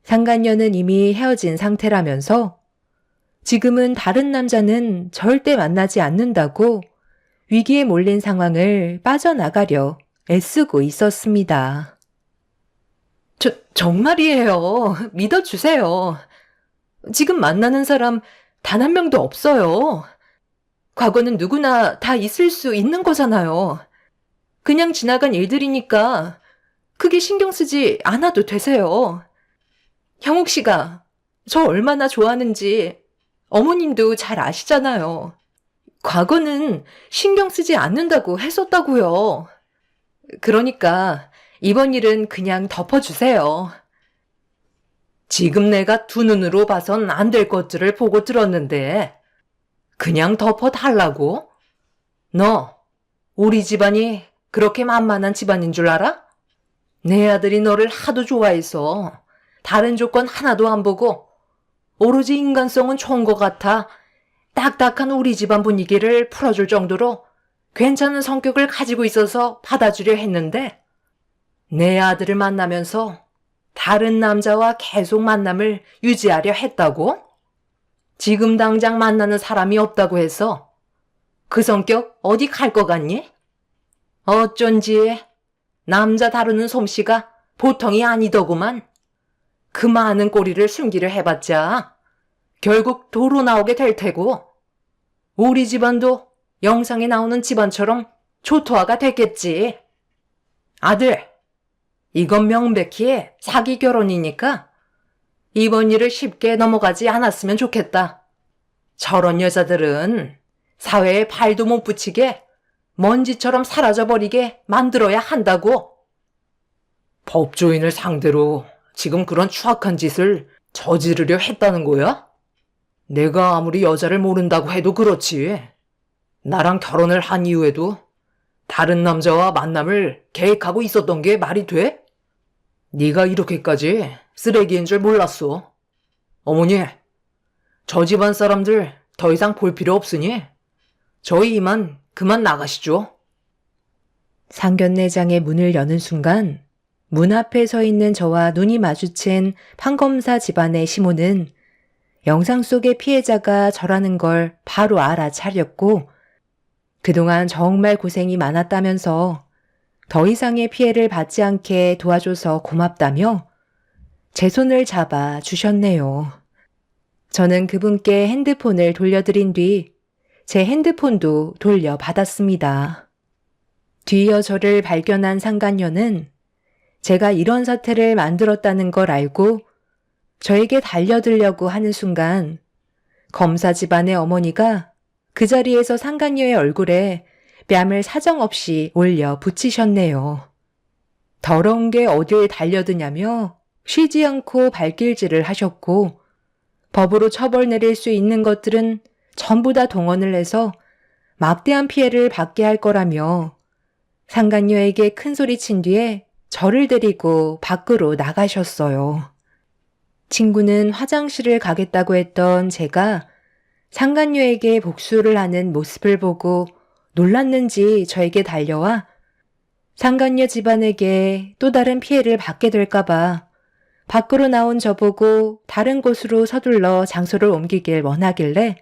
상간녀는 이미 헤어진 상태라면서 지금은 다른 남자는 절대 만나지 않는다고 위기에 몰린 상황을 빠져나가려 애쓰고 있었습니다. 정말이에요. 믿어주세요. 지금 만나는 사람 단 한 명도 없어요. 과거는 누구나 다 있을 수 있는 거잖아요. 그냥 지나간 일들이니까 크게 신경 쓰지 않아도 되세요. 형욱 씨가 저 얼마나 좋아하는지 어머님도 잘 아시잖아요. 과거는 신경 쓰지 않는다고 했었다고요. 그러니까 이번 일은 그냥 덮어주세요. 지금 내가 두 눈으로 봐선 안 될 것들을 보고 들었는데 그냥 덮어달라고? 너 우리 집안이 그렇게 만만한 집안인 줄 알아? 내 아들이 너를 하도 좋아해서 다른 조건 하나도 안 보고 오로지 인간성은 좋은 것 같아 딱딱한 우리 집안 분위기를 풀어줄 정도로 괜찮은 성격을 가지고 있어서 받아주려 했는데 내 아들을 만나면서 다른 남자와 계속 만남을 유지하려 했다고? 지금 당장 만나는 사람이 없다고 해서 그 성격 어디 갈 것 같니? 어쩐지 남자 다루는 솜씨가 보통이 아니더구만. 그 많은 꼬리를 숨기려 해봤자 결국 도로 나오게 될 테고 우리 집안도 영상에 나오는 집안처럼 초토화가 됐겠지. 아들, 이건 명백히 사기 결혼이니까 이번 일을 쉽게 넘어가지 않았으면 좋겠다. 저런 여자들은 사회에 발도 못 붙이게 먼지처럼 사라져버리게 만들어야 한다고. 법조인을 상대로 지금 그런 추악한 짓을 저지르려 했다는 거야? 내가 아무리 여자를 모른다고 해도 그렇지. 나랑 결혼을 한 이후에도 다른 남자와 만남을 계획하고 있었던 게 말이 돼? 네가 이렇게까지 쓰레기인 줄 몰랐어. 어머니, 저 집안 사람들 더 이상 볼 필요 없으니 저희 이만 그만 나가시죠. 상견례장의 문을 여는 순간 문 앞에 서 있는 저와 눈이 마주친 판검사 집안의 시모는 영상 속의 피해자가 저라는 걸 바로 알아차렸고 그동안 정말 고생이 많았다면서 더 이상의 피해를 받지 않게 도와줘서 고맙다며 제 손을 잡아 주셨네요. 저는 그분께 핸드폰을 돌려드린 뒤 제 핸드폰도 돌려받았습니다. 뒤이어 저를 발견한 상간녀는 제가 이런 사태를 만들었다는 걸 알고 저에게 달려들려고 하는 순간 검사 집안의 어머니가 그 자리에서 상간녀의 얼굴에 뺨을 사정없이 올려 붙이셨네요. 더러운 게 어딜 달려드냐며 쉬지 않고 발길질을 하셨고 법으로 처벌 내릴 수 있는 것들은 전부 다 동원을 해서 막대한 피해를 받게 할 거라며 상간녀에게 큰 소리 친 뒤에 저를 데리고 밖으로 나가셨어요. 친구는 화장실을 가겠다고 했던 제가 상간녀에게 복수를 하는 모습을 보고 놀랐는지 저에게 달려와 상간녀 집안에게 또 다른 피해를 받게 될까봐 밖으로 나온 저보고 다른 곳으로 서둘러 장소를 옮기길 원하길래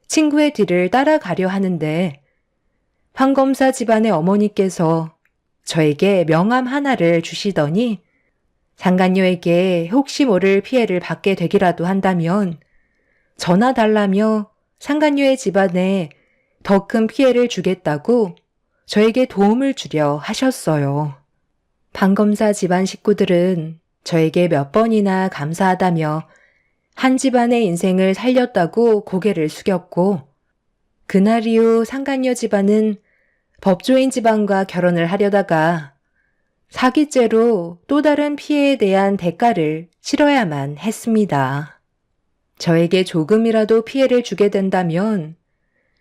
친구의 뒤를 따라가려 하는데 판검사 집안의 어머니께서 저에게 명함 하나를 주시더니 상간녀에게 혹시 모를 피해를 받게 되기라도 한다면 전화 달라며 상간녀의 집안에 더 큰 피해를 주겠다고 저에게 도움을 주려 하셨어요. 판검사 집안 식구들은 저에게 몇 번이나 감사하다며 한 집안의 인생을 살렸다고 고개를 숙였고 그날 이후 상간녀 집안은 법조인 집안과 결혼을 하려다가 사기죄로 또 다른 피해에 대한 대가를 치러야만 했습니다. 저에게 조금이라도 피해를 주게 된다면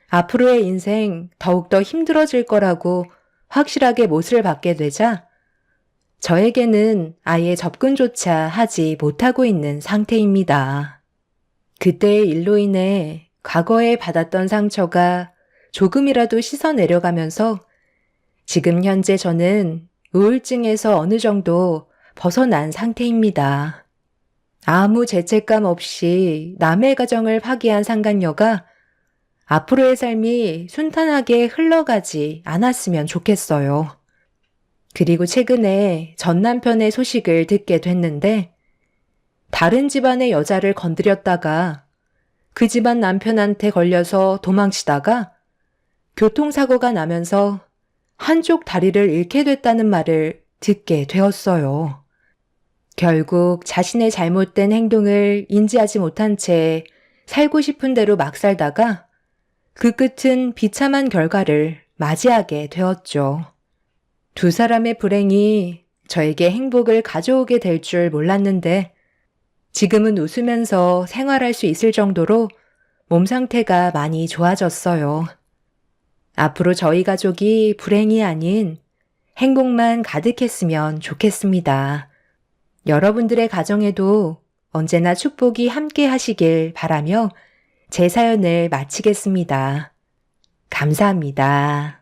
앞으로의 인생 더욱더 힘들어질 거라고 확실하게 못을 받게 되자 저에게는 아예 접근조차 하지 못하고 있는 상태입니다. 그때의 일로 인해 과거에 받았던 상처가 조금이라도 씻어내려가면서 지금 현재 저는 우울증에서 어느 정도 벗어난 상태입니다. 아무 죄책감 없이 남의 가정을 파기한 상간녀가 앞으로의 삶이 순탄하게 흘러가지 않았으면 좋겠어요. 그리고 최근에 전 남편의 소식을 듣게 됐는데 다른 집안의 여자를 건드렸다가 그 집안 남편한테 걸려서 도망치다가 교통사고가 나면서 한쪽 다리를 잃게 됐다는 말을 듣게 되었어요. 결국 자신의 잘못된 행동을 인지하지 못한 채 살고 싶은 대로 막 살다가 그 끝은 비참한 결과를 맞이하게 되었죠. 두 사람의 불행이 저에게 행복을 가져오게 될 줄 몰랐는데 지금은 웃으면서 생활할 수 있을 정도로 몸 상태가 많이 좋아졌어요. 앞으로 저희 가족이 불행이 아닌 행복만 가득했으면 좋겠습니다. 여러분들의 가정에도 언제나 축복이 함께 하시길 바라며 제 사연을 마치겠습니다. 감사합니다.